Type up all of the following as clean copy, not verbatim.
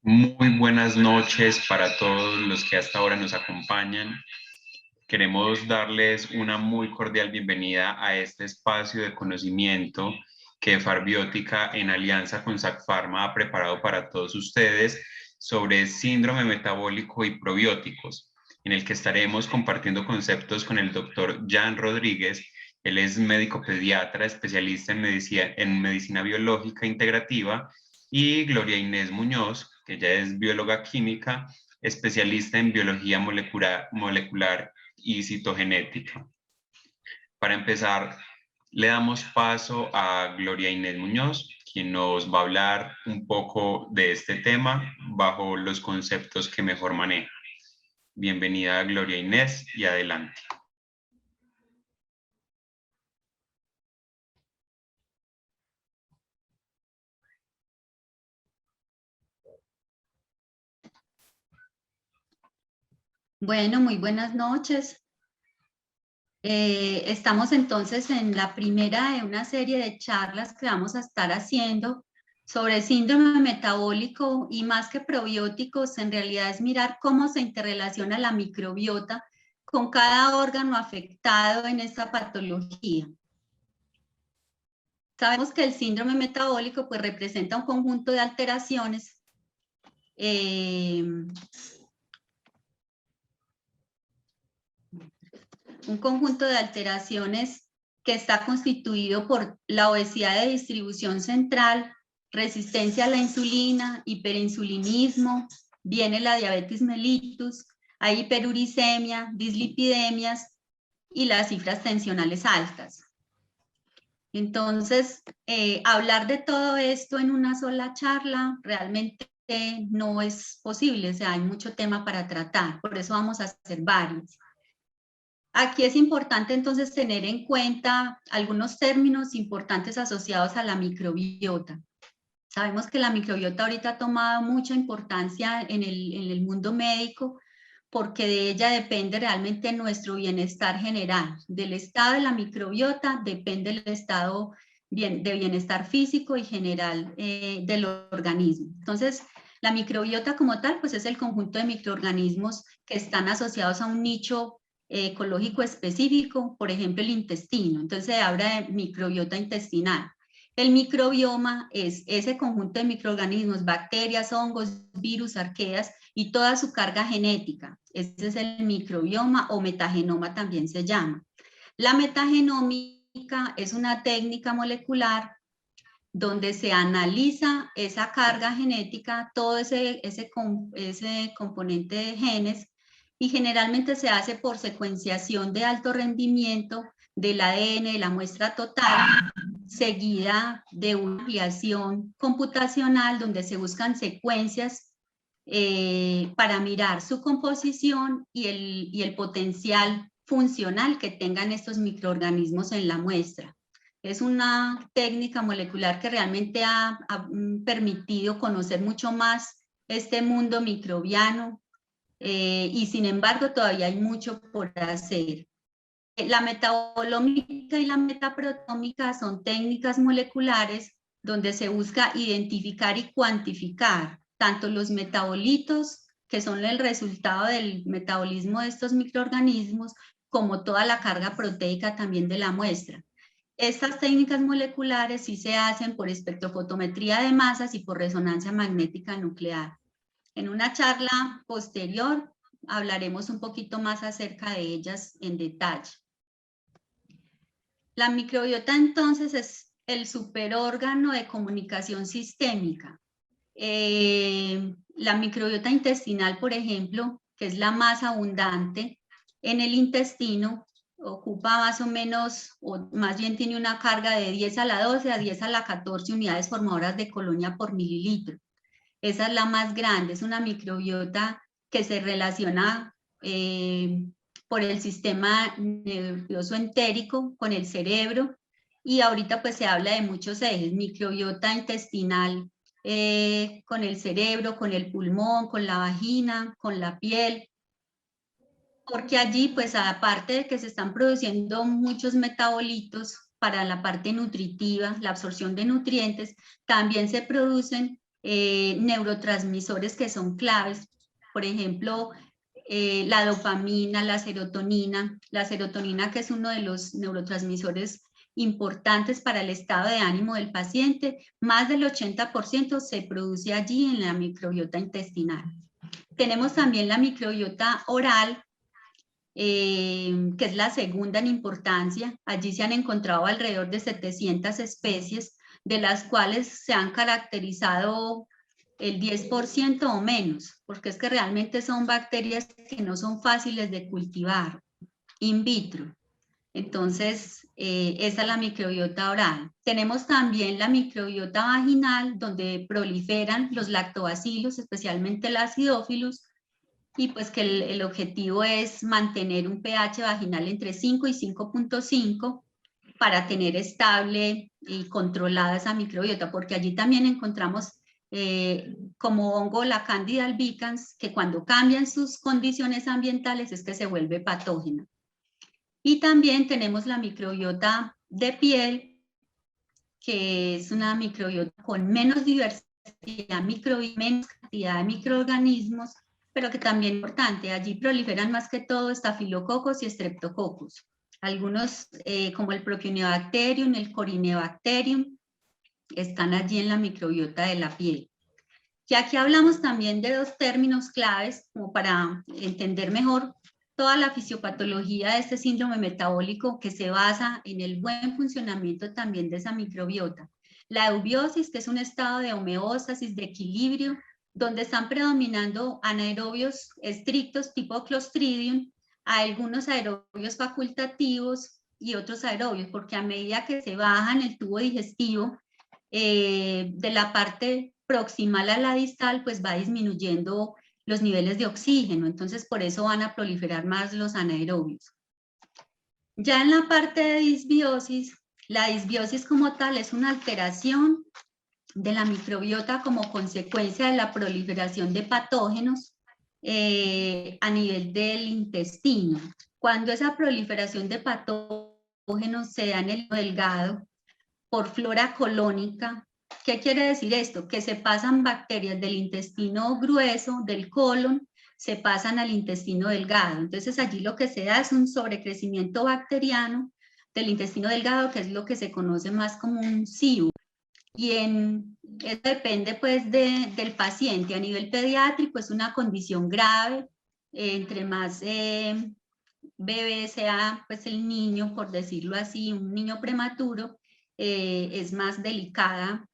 Muy buenas noches para todos los que hasta ahora nos acompañan. Queremos darles una muy cordial bienvenida a este espacio de conocimiento que Farbiótica en alianza con SACPharma ha preparado para todos ustedes sobre síndrome metabólico y probióticos, en el que estaremos compartiendo conceptos con el doctor Jan Rodríguez. Él es médico pediatra, especialista en medicina biológica integrativa, y Gloria Inés Muñoz, que ella es bióloga química, especialista en biología molecular y citogenética. Para empezar, le damos paso a Gloria Inés Muñoz, quien nos va a hablar un poco de este tema bajo los conceptos que mejor maneja. Bienvenida, Gloria Inés, y adelante. Bueno, muy buenas noches. Estamos entonces en la primera de una serie de charlas que vamos a estar haciendo sobre síndrome metabólico, y más que probióticos, en realidad es mirar cómo se interrelaciona la microbiota con cada órgano afectado en esta patología. Sabemos que el síndrome metabólico pues representa un conjunto de alteraciones que está constituido por la obesidad de distribución central, resistencia a la insulina, hiperinsulinismo, viene la diabetes mellitus, hay hiperuricemia, dislipidemias y las cifras tensionales altas. Entonces, hablar de todo esto en una sola charla realmente no es posible, o sea, hay mucho tema para tratar, por eso vamos a hacer varios. Aquí es importante entonces tener en cuenta algunos términos importantes asociados a la microbiota. Sabemos que la microbiota ahorita ha tomado mucha importancia en el mundo médico, porque de ella depende realmente nuestro bienestar general. Del estado de la microbiota depende el estado de bienestar físico y general del organismo. Entonces, la microbiota como tal, pues es el conjunto de microorganismos que están asociados a un nicho ecológico específico, por ejemplo el intestino. Entonces se habla de microbiota intestinal. El microbioma es ese conjunto de microorganismos, bacterias, hongos, virus, arqueas y toda su carga genética. Ese es el microbioma, o metagenoma también se llama. La metagenómica es una técnica molecular donde se analiza esa carga genética, todo ese componente de genes, y generalmente se hace por secuenciación de alto rendimiento del ADN de la muestra total, seguida de una ampliación computacional donde se buscan secuencias para mirar su composición y el potencial funcional que tengan estos microorganismos en la muestra. Es una técnica molecular que realmente ha permitido conocer mucho más este mundo microbiano, y sin embargo todavía hay mucho por hacer. La metabolómica y la metaprotómica son técnicas moleculares donde se busca identificar y cuantificar tanto los metabolitos, que son el resultado del metabolismo de estos microorganismos, como toda la carga proteica también de la muestra. Estas técnicas moleculares sí se hacen por espectrofotometría de masas y por resonancia magnética nuclear. En una charla posterior hablaremos un poquito más acerca de ellas en detalle. La microbiota entonces es el superórgano de comunicación sistémica. La microbiota intestinal, por ejemplo, que es la más abundante en el intestino, ocupa más o menos, o más bien tiene una carga de 10 a la 12 a 10 a la 14 unidades formadoras de colonia por mililitro. Esa es la más grande, es una microbiota que se relaciona por el sistema nervioso entérico con el cerebro, y ahorita pues se habla de muchos ejes: microbiota intestinal con el cerebro, con el pulmón, con la vagina, con la piel, porque allí pues aparte de que se están produciendo muchos metabolitos para la parte nutritiva, la absorción de nutrientes, también se producen neurotransmisores que son claves, por ejemplo, la dopamina, la serotonina que es uno de los neurotransmisores importantes para el estado de ánimo del paciente, más del 80% se produce allí en la microbiota intestinal. Tenemos también la microbiota oral, que es la segunda en importancia. Allí se han encontrado alrededor de 700 especies, de las cuales se han caracterizado el 10% o menos, porque es que realmente son bacterias que no son fáciles de cultivar in vitro. Entonces, esa es la microbiota oral. Tenemos también la microbiota vaginal, donde proliferan los lactobacilos, especialmente el acidófilos, y pues que el objetivo es mantener un pH vaginal entre 5 y 5.5 para tener estable y controlada esa microbiota, porque allí también encontramos como hongo la Candida albicans, que cuando cambian sus condiciones ambientales es que se vuelve patógena. Y también tenemos la microbiota de piel, que es una microbiota con menos diversidad, menos cantidad de microorganismos, pero que también es importante. Allí proliferan más que todo estafilococos y streptococos. Algunos, como el Propionibacterium, el Corynebacterium, están allí en la microbiota de la piel. Y aquí hablamos también de dos términos claves, como para entender mejor toda la fisiopatología de este síndrome metabólico, que se basa en el buen funcionamiento también de esa microbiota. La eubiosis, que es un estado de homeostasis, de equilibrio, donde están predominando anaerobios estrictos tipo Clostridium, algunos aerobios facultativos y otros aerobios, porque a medida que se baja en el tubo digestivo, de la parte proximal a la distal, pues va disminuyendo los niveles de oxígeno, entonces por eso van a proliferar más los anaerobios. Ya en la parte de disbiosis, la disbiosis como tal es una alteración de la microbiota como consecuencia de la proliferación de patógenos a nivel del intestino. Cuando esa proliferación de patógenos se da en el delgado por flora colónica, ¿qué quiere decir esto? Que se pasan bacterias del intestino grueso, del colon, se pasan al intestino delgado. Entonces allí lo que se da es un sobrecrecimiento bacteriano del intestino delgado, que es lo que se conoce más como un SIBO. Y eso depende pues del paciente. A nivel pediátrico es una condición grave, entre más bebé sea pues el niño, por decirlo así, un niño prematuro, es más delicada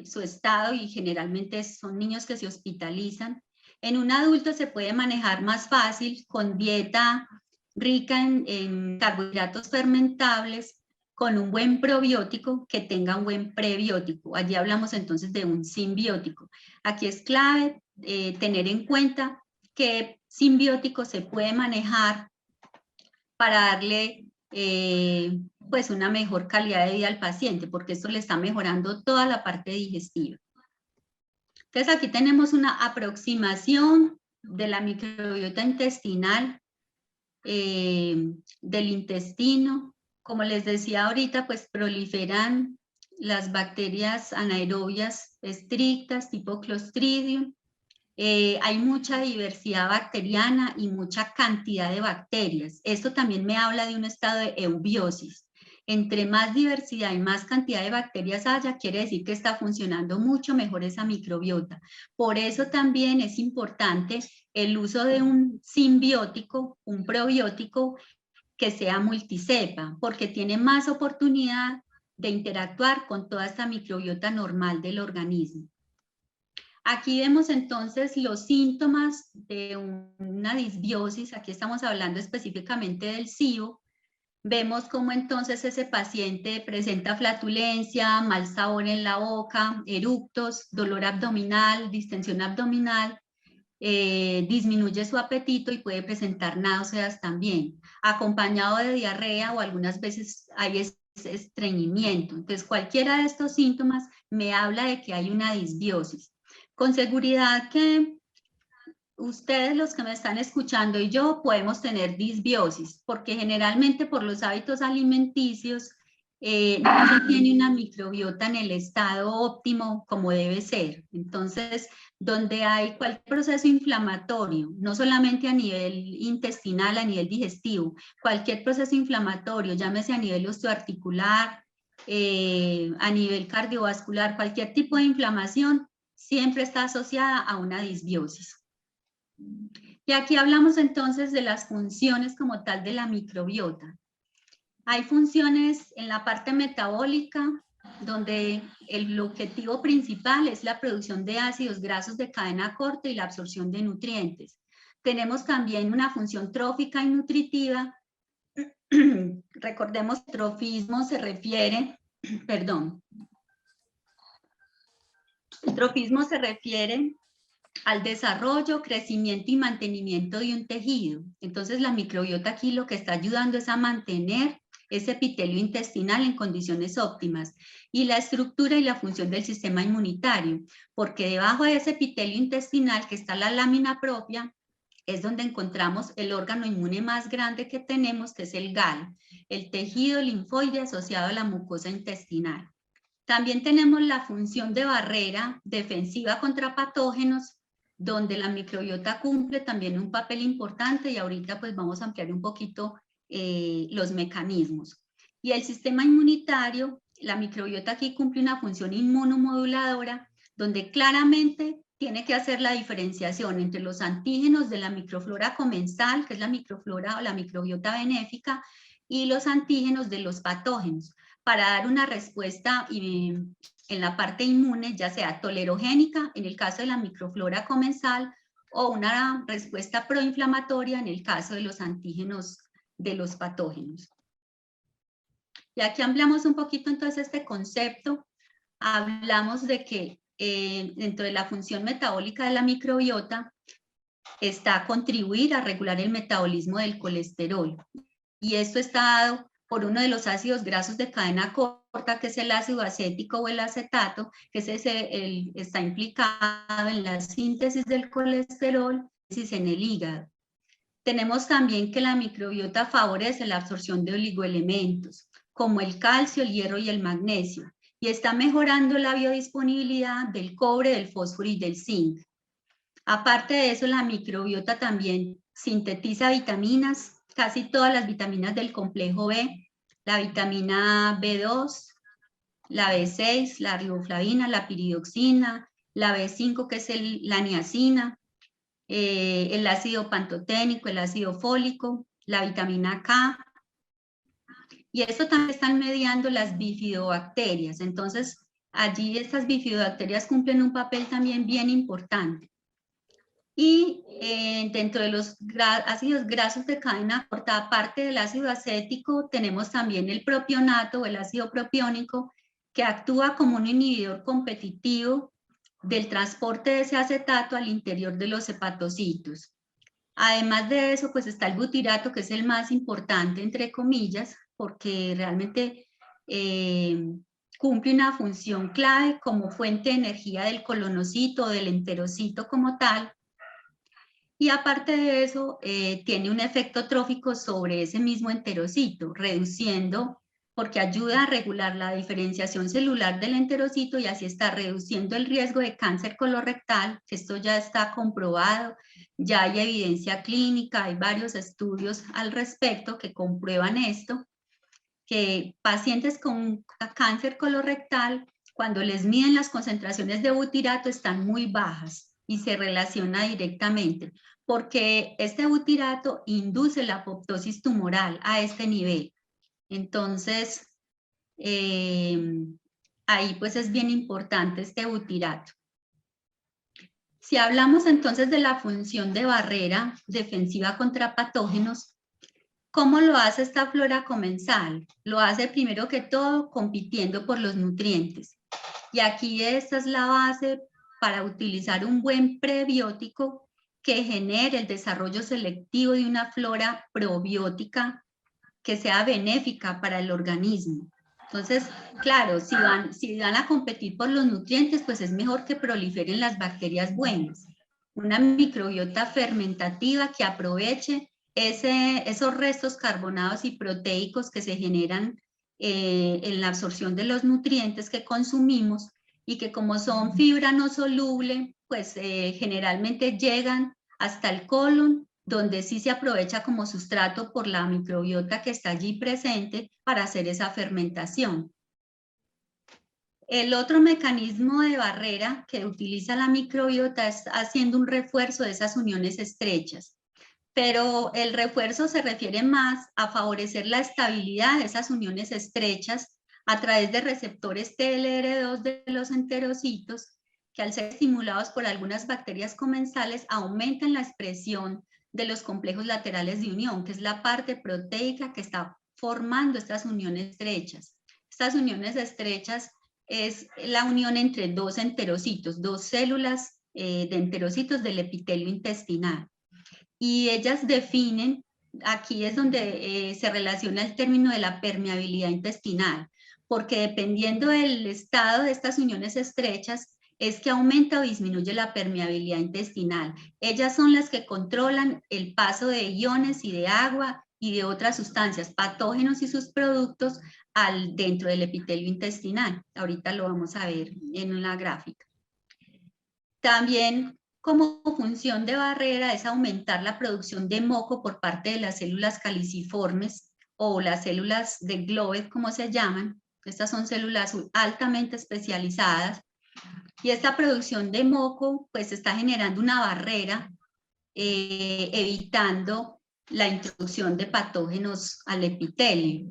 su estado y generalmente son niños que se hospitalizan. En un adulto se puede manejar más fácil con dieta rica en carbohidratos fermentables, con un buen probiótico que tenga un buen prebiótico. Allí hablamos entonces de un simbiótico. Aquí es clave tener en cuenta qué simbiótico se puede manejar para darle pues una mejor calidad de vida al paciente, porque esto le está mejorando toda la parte digestiva. Entonces aquí tenemos una aproximación de la microbiota intestinal, del intestino. Como les decía ahorita, pues proliferan las bacterias anaerobias estrictas tipo Clostridium. Hay mucha diversidad bacteriana y mucha cantidad de bacterias. Esto también me habla de un estado de eubiosis. Entre más diversidad y más cantidad de bacterias haya, quiere decir que está funcionando mucho mejor esa microbiota. Por eso también es importante el uso de un simbiótico, un probiótico que sea multicepa, porque tiene más oportunidad de interactuar con toda esta microbiota normal del organismo. Aquí vemos entonces los síntomas de una disbiosis. Aquí estamos hablando específicamente del SIBO. Vemos cómo entonces ese paciente presenta flatulencia, mal sabor en la boca, eructos, dolor abdominal, distensión abdominal, disminuye su apetito y puede presentar náuseas también, acompañado de diarrea o algunas veces hay estreñimiento. Entonces cualquiera de estos síntomas me habla de que hay una disbiosis. Con seguridad que ustedes, los que me están escuchando, y yo podemos tener disbiosis, porque generalmente por los hábitos alimenticios no se tiene una microbiota en el estado óptimo como debe ser. Entonces, donde hay cualquier proceso inflamatorio, no solamente a nivel intestinal, a nivel digestivo, cualquier proceso inflamatorio, llámese a nivel osteoarticular, a nivel cardiovascular, cualquier tipo de inflamación, siempre está asociada a una disbiosis. Y aquí hablamos entonces de las funciones como tal de la microbiota. Hay funciones en la parte metabólica, donde el objetivo principal es la producción de ácidos grasos de cadena corta y la absorción de nutrientes. Tenemos también una función trófica y nutritiva. Recordemos que trofismo se refiere, perdón, el trofismo se refiere al desarrollo, crecimiento y mantenimiento de un tejido. Entonces la microbiota aquí lo que está ayudando es a mantener ese epitelio intestinal en condiciones óptimas y la estructura y la función del sistema inmunitario, porque debajo de ese epitelio intestinal que está la lámina propia es donde encontramos el órgano inmune más grande que tenemos, que es el GAL, el tejido linfoide asociado a la mucosa intestinal. También tenemos la función de barrera defensiva contra patógenos, donde la microbiota cumple también un papel importante y ahorita pues vamos a ampliar un poquito los mecanismos. Y el sistema inmunitario, la microbiota aquí cumple una función inmunomoduladora, donde claramente tiene que hacer la diferenciación entre los antígenos de la microflora comensal, que es la microflora o la microbiota benéfica, y los antígenos de los patógenos, para dar una respuesta en la parte inmune, ya sea tolerogénica en el caso de la microflora comensal o una respuesta proinflamatoria en el caso de los antígenos de los patógenos. Y aquí ampliamos un poquito entonces este concepto. Hablamos de que dentro de la función metabólica de la microbiota está contribuir a regular el metabolismo del colesterol. Y esto está dado por uno de los ácidos grasos de cadena corta, que es el ácido acético o el acetato, que está implicado en la síntesis del colesterol y en el hígado. Tenemos también que la microbiota favorece la absorción de oligoelementos, como el calcio, el hierro y el magnesio, y está mejorando la biodisponibilidad del cobre, del fósforo y del zinc. Aparte de eso, la microbiota también sintetiza vitaminas, casi todas las vitaminas del complejo B, la vitamina B2, la B6, la riboflavina, la piridoxina, la B5 que es la niacina, el ácido pantoténico, el ácido fólico, la vitamina K, y esto también están mediando las bifidobacterias. Entonces, allí estas bifidobacterias cumplen un papel también bien importante. Y dentro de los ácidos grasos de cadena corta, aparte del ácido acético, tenemos también el propionato o el ácido propiónico, que actúa como un inhibidor competitivo del transporte de ese acetato al interior de los hepatocitos. Además de eso, pues está el butirato, que es el más importante, entre comillas, porque realmente cumple una función clave como fuente de energía del colonocito, del enterocito como tal. Y aparte de eso, tiene un efecto trófico sobre ese mismo enterocito, reduciendo, porque ayuda a regular la diferenciación celular del enterocito y así está reduciendo el riesgo de cáncer colorectal, que esto ya está comprobado, ya hay evidencia clínica, hay varios estudios al respecto que comprueban esto, que pacientes con cáncer colorectal, cuando les miden las concentraciones de butirato, están muy bajas y se relaciona directamente, porque este butirato induce la apoptosis tumoral a este nivel. Entonces, ahí pues es bien importante este butirato. Si hablamos entonces de la función de barrera defensiva contra patógenos, ¿cómo lo hace esta flora comensal? Lo hace primero que todo compitiendo por los nutrientes. Y aquí esta es la base para utilizar un buen prebiótico que genere el desarrollo selectivo de una flora probiótica que sea benéfica para el organismo. Entonces, claro, si van a competir por los nutrientes, pues es mejor que proliferen las bacterias buenas. Una microbiota fermentativa que aproveche esos restos carbonados y proteicos que se generan en la absorción de los nutrientes que consumimos y que como son fibra no soluble, pues generalmente llegan hasta el colon, donde sí se aprovecha como sustrato por la microbiota que está allí presente para hacer esa fermentación. El otro mecanismo de barrera que utiliza la microbiota es haciendo un refuerzo de esas uniones estrechas. Pero el refuerzo se refiere más a favorecer la estabilidad de esas uniones estrechas a través de receptores TLR2 de los enterocitos, que al ser estimulados por algunas bacterias comensales aumentan la expresión de los complejos laterales de unión, que es la parte proteica que está formando estas uniones estrechas. Estas uniones estrechas es la unión entre dos enterocitos, dos células de enterocitos del epitelio intestinal. Y ellas definen, aquí es donde se relaciona el término de la permeabilidad intestinal, porque dependiendo del estado de estas uniones estrechas, es que aumenta o disminuye la permeabilidad intestinal. Ellas son las que controlan el paso de iones y de agua y de otras sustancias, patógenos y sus productos dentro del epitelio intestinal. Ahorita lo vamos a ver en la gráfica. También como función de barrera es aumentar la producción de moco por parte de las células caliciformes o las células de Globet, como se llaman. Estas son células altamente especializadas y esta producción de moco pues está generando una barrera evitando la introducción de patógenos al epitelio.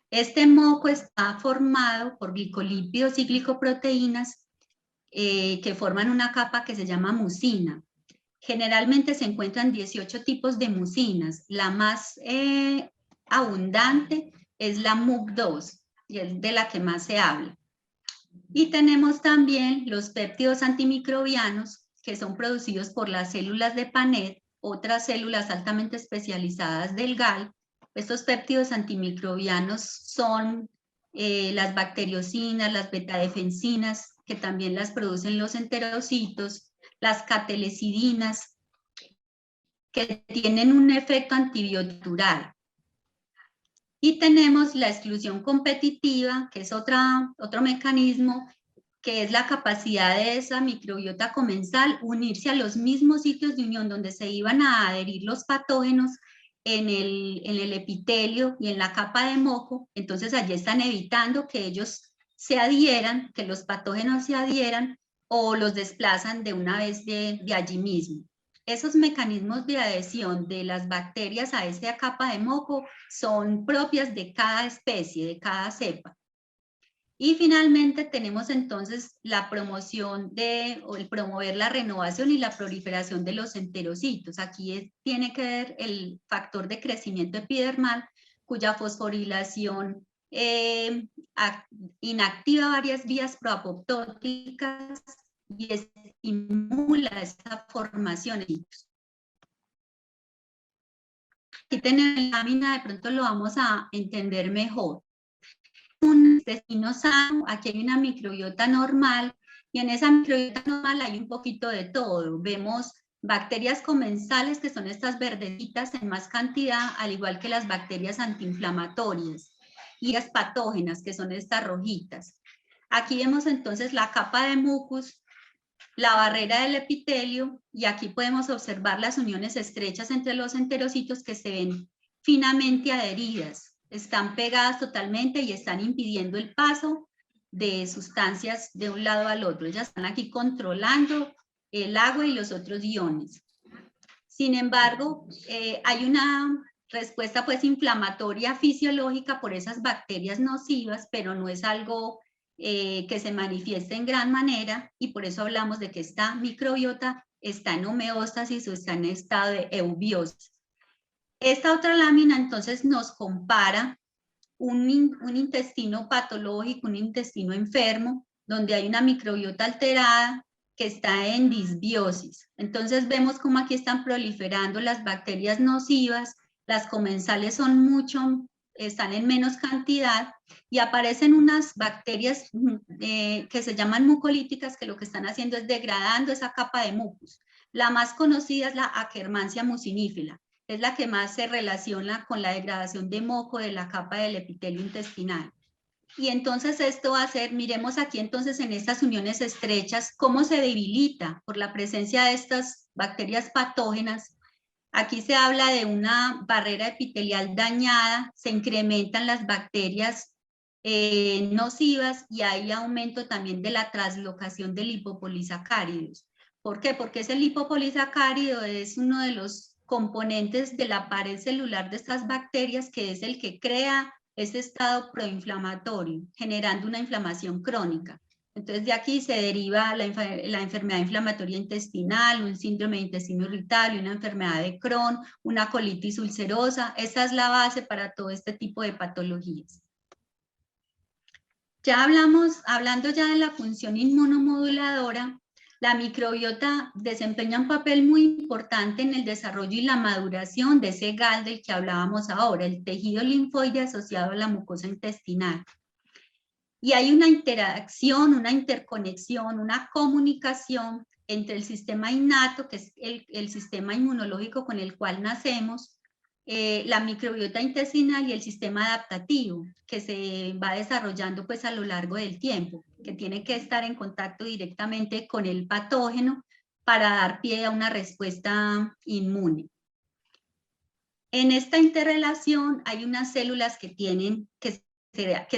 Este moco está formado por glicolípidos y glicoproteínas que forman una capa que se llama mucina. Generalmente se encuentran 18 tipos de mucinas. La más abundante es la MUC2 y es de la que más se habla. Y tenemos también los péptidos antimicrobianos que son producidos por las células de Panet, otras células altamente especializadas del GAL. Estos péptidos antimicrobianos son las bacteriocinas, las betadefensinas, que también las producen los enterocitos, las catelecidinas, que tienen un efecto antibiótico. Y tenemos la exclusión competitiva, que es otro mecanismo, que es la capacidad de esa microbiota comensal unirse a los mismos sitios de unión donde se iban a adherir los patógenos en el epitelio y en la capa de moco. Entonces allí están evitando que ellos se adhieran, que los patógenos se adhieran o los desplazan de una vez de allí mismo. Esos mecanismos de adhesión de las bacterias a esa capa de moco son propias de cada especie, de cada cepa. Y finalmente tenemos entonces la promoción o el promover la renovación y la proliferación de los enterocitos. Aquí tiene que ver el factor de crecimiento epidermal, cuya fosforilación inactiva varias vías proapoptóticas y estimula esa formación. Aquí tenemos la lámina, de pronto lo vamos a entender mejor. Un intestino sano, aquí hay una microbiota normal y en esa microbiota normal hay un poquito de todo. Vemos bacterias comensales, que son estas verdecitas en más cantidad, al igual que las bacterias antiinflamatorias, y las patógenas, que son estas rojitas. Aquí vemos entonces la capa de mucus, la barrera del epitelio, y aquí podemos observar las uniones estrechas entre los enterocitos que se ven finamente adheridas. Están pegadas totalmente y están impidiendo el paso de sustancias de un lado al otro. Ellas están aquí controlando el agua y los otros iones. Sin embargo, hay una respuesta pues inflamatoria fisiológica por esas bacterias nocivas, pero no es algo que se manifieste en gran manera, y por eso hablamos de que esta microbiota está en homeostasis o está en estado de eubiosis. Esta otra lámina entonces nos compara un intestino patológico, un intestino enfermo, donde hay una microbiota alterada que está en disbiosis. Entonces vemos cómo aquí están proliferando las bacterias nocivas, las comensales están en menos cantidad, y aparecen unas bacterias que se llaman mucolíticas, que lo que están haciendo es degradando esa capa de mucus. La más conocida es la Akkermansia mucinífila, es la que más se relaciona con la degradación de moco de la capa del epitelio intestinal. Y entonces esto va a ser, miremos aquí entonces en estas uniones estrechas, cómo se debilita por la presencia de estas bacterias patógenas. Aquí se habla de una barrera epitelial dañada, se incrementan las bacterias nocivas y hay aumento también de la translocación de lipopolisacáridos. ¿Por qué? Porque ese lipopolisacárido es uno de los componentes de la pared celular de estas bacterias, que es el que crea ese estado proinflamatorio, generando una inflamación crónica. Entonces de aquí se deriva la enfermedad inflamatoria intestinal, un síndrome de intestino irritable, una enfermedad de Crohn, una colitis ulcerosa. Esa es la base para todo este tipo de patologías. Ya hablando ya de la función inmunomoduladora, la microbiota desempeña un papel muy importante en el desarrollo y la maduración de ese GAL del que hablábamos ahora, el tejido linfoide asociado a la mucosa intestinal. Y hay una interacción, una interconexión, una comunicación entre el sistema innato, que es el sistema inmunológico con el cual nacemos, la microbiota intestinal y el sistema adaptativo, que se va desarrollando pues a lo largo del tiempo, que tiene que estar en contacto directamente con el patógeno para dar pie a una respuesta inmune. En esta interrelación hay unas células que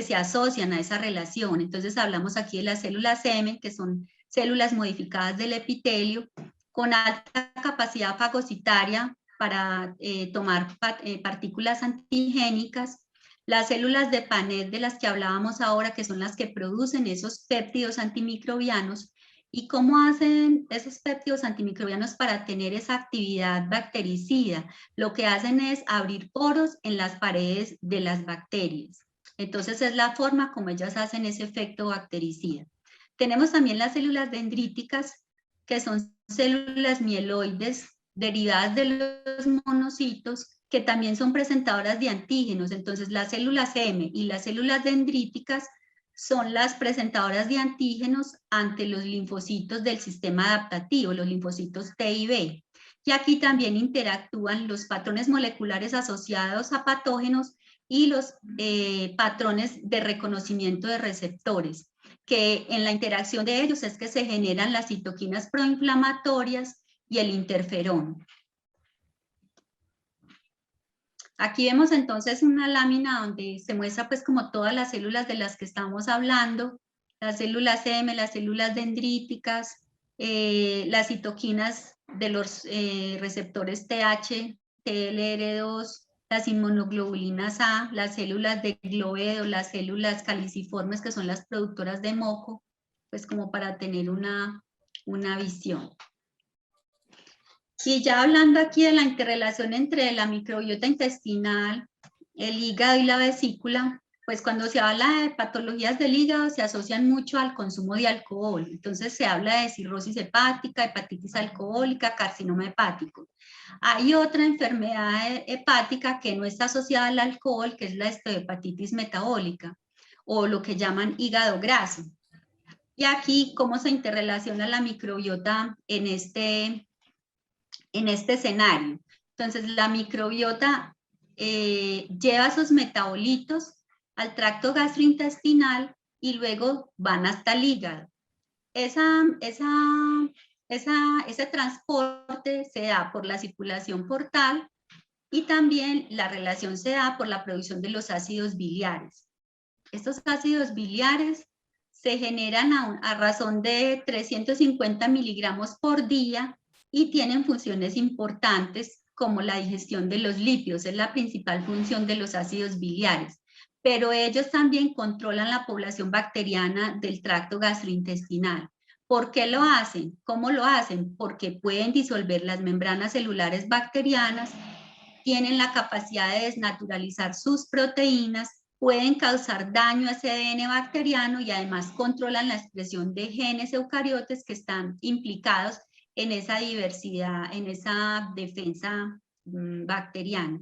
se asocian a esa relación. Entonces hablamos aquí de las células M, que son células modificadas del epitelio, con alta capacidad fagocitaria para tomar partículas antigénicas. Las células de Paneth de las que hablábamos ahora, que son las que producen esos péptidos antimicrobianos. ¿Y cómo hacen esos péptidos antimicrobianos para tener esa actividad bactericida? Lo que hacen es abrir poros en las paredes de las bacterias. Entonces es la forma como ellas hacen ese efecto bactericida. Tenemos también las células dendríticas, que son células mieloides derivadas de los monocitos, que también son presentadoras de antígenos. Entonces las células M y las células dendríticas son las presentadoras de antígenos ante los linfocitos del sistema adaptativo, los linfocitos T y B. Y aquí también interactúan los patrones moleculares asociados a patógenos y los patrones de reconocimiento de receptores, que en la interacción de ellos es que se generan las citoquinas proinflamatorias y el interferón. Aquí vemos entonces una lámina donde se muestra pues como todas las células de las que estamos hablando, las células M, las células dendríticas, las citoquinas de los receptores TH, TLR2, las inmunoglobulinas A, las células de Gloedo, las células caliciformes que son las productoras de moco, pues como para tener una visión. Y ya hablando aquí de la interrelación entre la microbiota intestinal, el hígado y la vesícula, pues cuando se habla de patologías del hígado se asocian mucho al consumo de alcohol. Entonces se habla de cirrosis hepática, hepatitis alcohólica, carcinoma hepático. Hay otra enfermedad hepática que no está asociada al alcohol, que es la esteatohepatitis metabólica, o lo que llaman hígado graso. Y aquí, ¿cómo se interrelaciona la microbiota en este escenario? Entonces, la microbiota lleva esos metabolitos al tracto gastrointestinal y luego van hasta el hígado. Ese transporte se da por la circulación portal y también la relación se da por la producción de los ácidos biliares. Estos ácidos biliares se generan a razón de 350 miligramos por día y tienen funciones importantes como la digestión de los lípidos, es la principal función de los ácidos biliares, pero ellos también controlan la población bacteriana del tracto gastrointestinal. ¿Por qué lo hacen? ¿Cómo lo hacen? Porque pueden disolver las membranas celulares bacterianas, tienen la capacidad de desnaturalizar sus proteínas, pueden causar daño a ese ADN bacteriano y además controlan la expresión de genes eucariotes que están implicados en esa diversidad, en esa defensa bacteriana.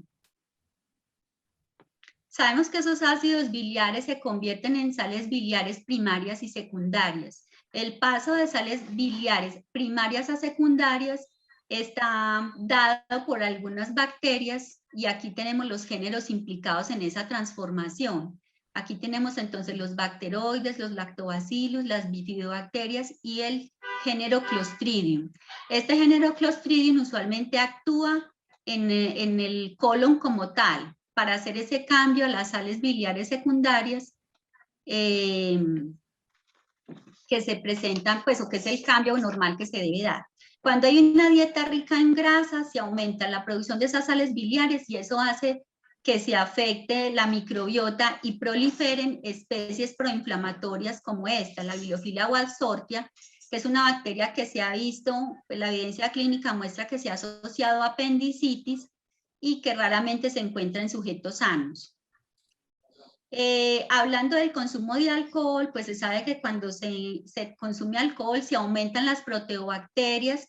Sabemos que esos ácidos biliares se convierten en sales biliares primarias y secundarias. El paso de sales biliares primarias a secundarias está dado por algunas bacterias y aquí tenemos los géneros implicados en esa transformación. Aquí tenemos entonces los bacteroides, los lactobacillus, las bifidobacterias y el género Clostridium. Este género Clostridium usualmente actúa en el colon como tal, para hacer ese cambio a las sales biliares secundarias que se presentan, pues, o que es el cambio normal que se debe dar. Cuando hay una dieta rica en grasas, se aumenta la producción de esas sales biliares y eso hace que se afecte la microbiota y proliferen especies proinflamatorias como esta, la Bilophila walsortia, que es una bacteria que se ha visto, pues la evidencia clínica muestra que se ha asociado a apendicitis y que raramente se encuentra en sujetos sanos. Hablando del consumo de alcohol, pues se sabe que cuando se consume alcohol se aumentan las proteobacterias,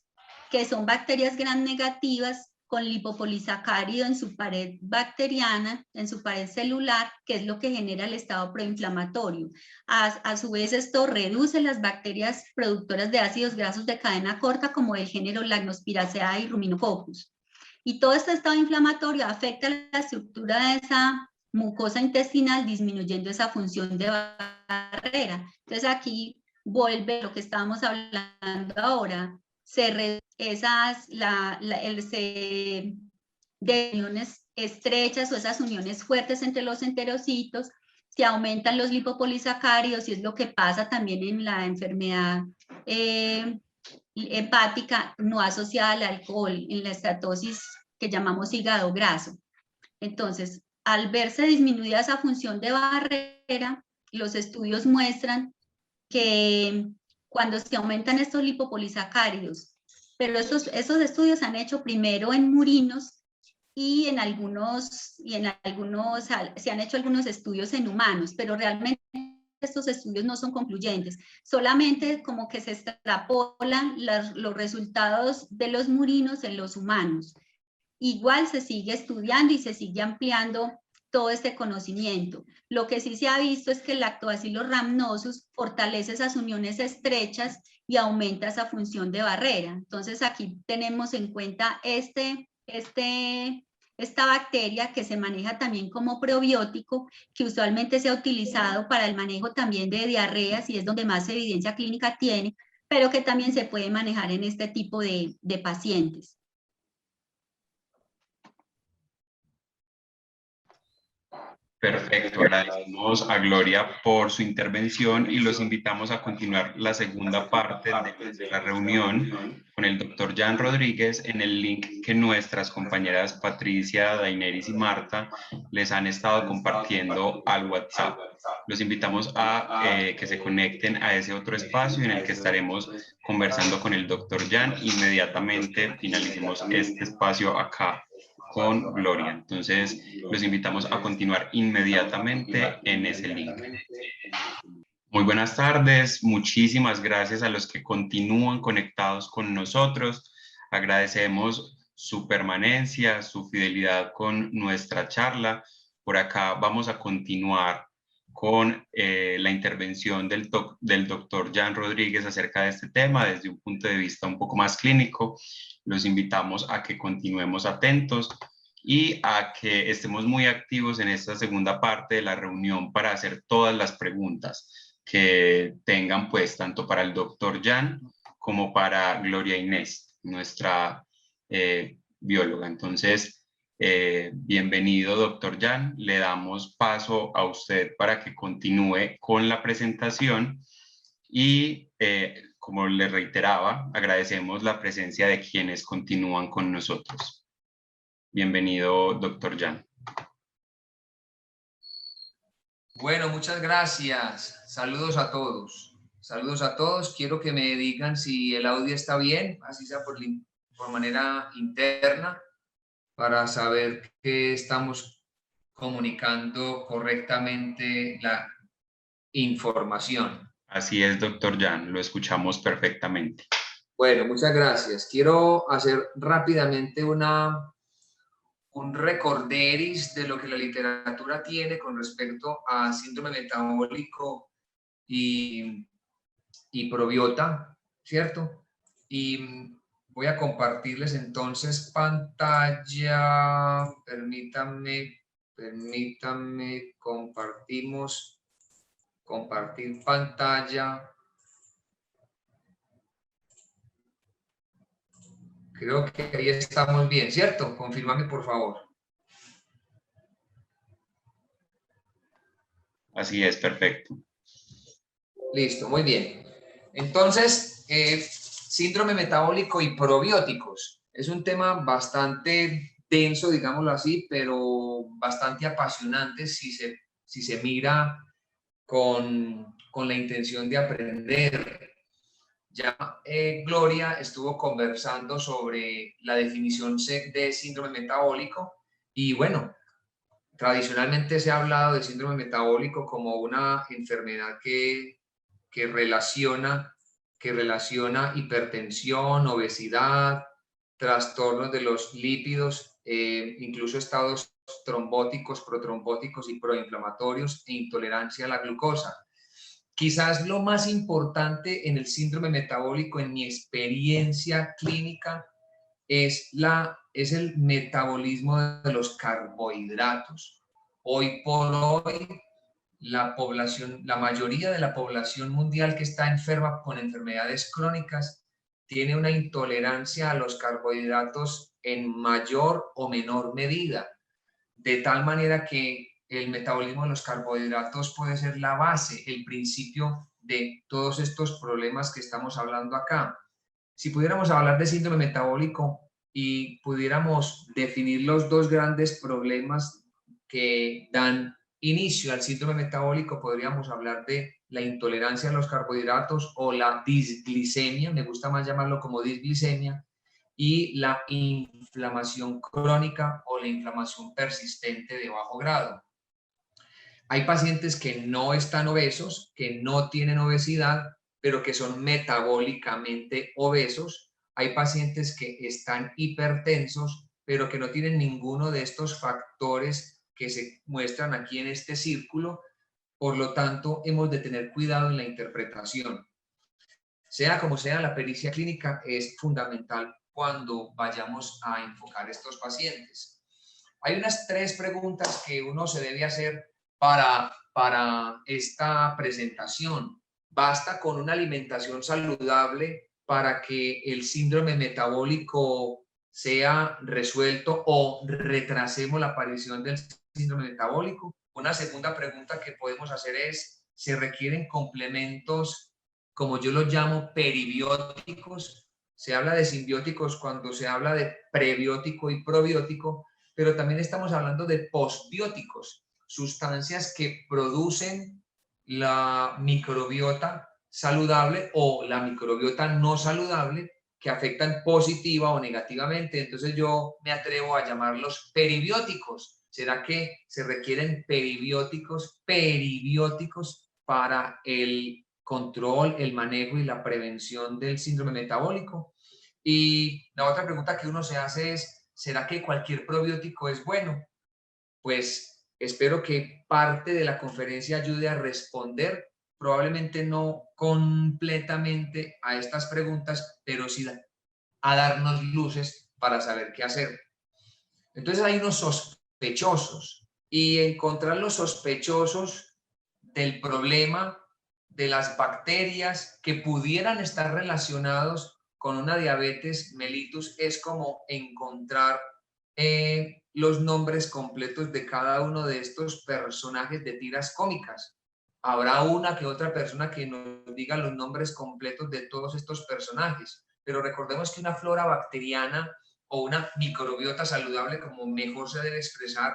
que son bacterias gram negativas con lipopolisacárido en su pared bacteriana, en su pared celular, que es lo que genera el estado proinflamatorio. A su vez, esto reduce las bacterias productoras de ácidos grasos de cadena corta, como el género Lactospiraceae y Ruminococcus. Y todo este estado inflamatorio afecta la estructura de esa mucosa intestinal, disminuyendo esa función de barrera. Entonces aquí vuelve lo que estábamos hablando ahora, de uniones estrechas o esas uniones fuertes entre los enterocitos, se aumentan los lipopolisacáridos y es lo que pasa también en la enfermedad hepática no asociada al alcohol, en la estatosis que llamamos hígado graso. Entonces, al verse disminuida esa función de barrera, los estudios muestran que cuando se aumentan estos lipopolisacáridos, pero esos estudios se han hecho primero en murinos y en algunos se han hecho algunos estudios en humanos, pero realmente estos estudios no son concluyentes, solamente como que se extrapolan los resultados de los murinos en los humanos. Igual se sigue estudiando y se sigue ampliando todo este conocimiento. Lo que sí se ha visto es que el Lactobacillus rhamnosus fortalece esas uniones estrechas y aumenta esa función de barrera. Entonces aquí tenemos en cuenta esta bacteria que se maneja también como probiótico, que usualmente se ha utilizado para el manejo también de diarreas y es donde más evidencia clínica tiene, pero que también se puede manejar en este tipo de pacientes. Perfecto, agradecemos a Gloria por su intervención y los invitamos a continuar la segunda parte de la reunión con el doctor Jan Rodríguez en el link que nuestras compañeras Patricia, Daineris y Marta les han estado compartiendo al WhatsApp. Los invitamos a que se conecten a ese otro espacio en el que estaremos conversando con el doctor Jan. Inmediatamente finalicemos este espacio acá con Gloria. Entonces, los invitamos a continuar inmediatamente en ese link. Muy buenas tardes, muchísimas gracias a los que continúan conectados con nosotros. Agradecemos su permanencia, su fidelidad con nuestra charla. Por acá vamos a continuar con la intervención del doctor Jan Rodríguez acerca de este tema desde un punto de vista un poco más clínico. Los invitamos a que continuemos atentos y a que estemos muy activos en esta segunda parte de la reunión para hacer todas las preguntas que tengan, pues, tanto para el doctor Jan como para Gloria Inés, nuestra bióloga. Entonces, bienvenido, doctor Jan. Le damos paso a usted para que continúe con la presentación y, como le reiteraba, agradecemos la presencia de quienes continúan con nosotros. Bienvenido, doctor Jan. Bueno, muchas gracias. Saludos a todos. Saludos a todos. Quiero que me digan si el audio está bien, así sea por manera interna, para saber que estamos comunicando correctamente la información. Así es, doctor Jan, lo escuchamos perfectamente. Bueno, muchas gracias. Quiero hacer rápidamente un recorderis de lo que la literatura tiene con respecto a síndrome metabólico y probiota, ¿cierto? Y voy a compartirles entonces pantalla. Permítanme Permítanme, compartir pantalla. Creo que ahí estamos bien, ¿cierto? Confírmame, por favor. Así es, perfecto. Listo, muy bien. Entonces, síndrome metabólico y probióticos. Es un tema bastante denso, digámoslo así, pero bastante apasionante si se mira con la intención de aprender. Ya Gloria estuvo conversando sobre la definición de síndrome metabólico y bueno, tradicionalmente se ha hablado de síndrome metabólico como una enfermedad que relaciona hipertensión, obesidad, trastornos de los lípidos, incluso estados trombóticos, protrombóticos y proinflamatorios e intolerancia a la glucosa. Quizás lo más importante en el síndrome metabólico, en mi experiencia clínica, es el metabolismo de los carbohidratos. Hoy por hoy, la mayoría de la población mundial que está enferma con enfermedades crónicas tiene una intolerancia a los carbohidratos en mayor o menor medida, de tal manera que el metabolismo de los carbohidratos puede ser la base, el principio de todos estos problemas que estamos hablando acá. Si pudiéramos hablar de síndrome metabólico y pudiéramos definir los dos grandes problemas que dan inicio al síndrome metabólico, podríamos hablar de la intolerancia a los carbohidratos o la disglicemia, me gusta más llamarlo como disglicemia, y la inflamación crónica o la inflamación persistente de bajo grado. Hay pacientes que no están obesos, que no tienen obesidad, pero que son metabólicamente obesos. Hay pacientes que están hipertensos, pero que no tienen ninguno de estos factores que se muestran aquí en este círculo. Por lo tanto, hemos de tener cuidado en la interpretación. Sea como sea, la pericia clínica es fundamental cuando vayamos a enfocar estos pacientes. Hay unas 3 preguntas que uno se debe hacer para esta presentación. ¿Basta con una alimentación saludable para que el síndrome metabólico sea resuelto o retrasemos la aparición del síndrome metabólico? Una segunda pregunta que podemos hacer es, ¿se requieren complementos, como yo los llamo, peribióticos? Se habla de simbióticos cuando se habla de prebiótico y probiótico, pero también estamos hablando de posbióticos, sustancias que producen la microbiota saludable o la microbiota no saludable que afectan positiva o negativamente. Entonces yo me atrevo a llamarlos peribióticos. ¿Será que se requieren peribióticos para el control, el manejo y la prevención del síndrome metabólico? Y la otra pregunta que uno se hace es, ¿será que cualquier probiótico es bueno? Pues espero que parte de la conferencia ayude a responder, probablemente no completamente a estas preguntas, pero sí a darnos luces para saber qué hacer. Entonces hay unos sospechosos y encontrar los sospechosos del problema de las bacterias que pudieran estar relacionados con una diabetes mellitus es como encontrar los nombres completos de cada uno de estos personajes de tiras cómicas. Habrá una que otra persona que nos diga los nombres completos de todos estos personajes, pero recordemos que una flora bacteriana o una microbiota saludable, como mejor se debe expresar,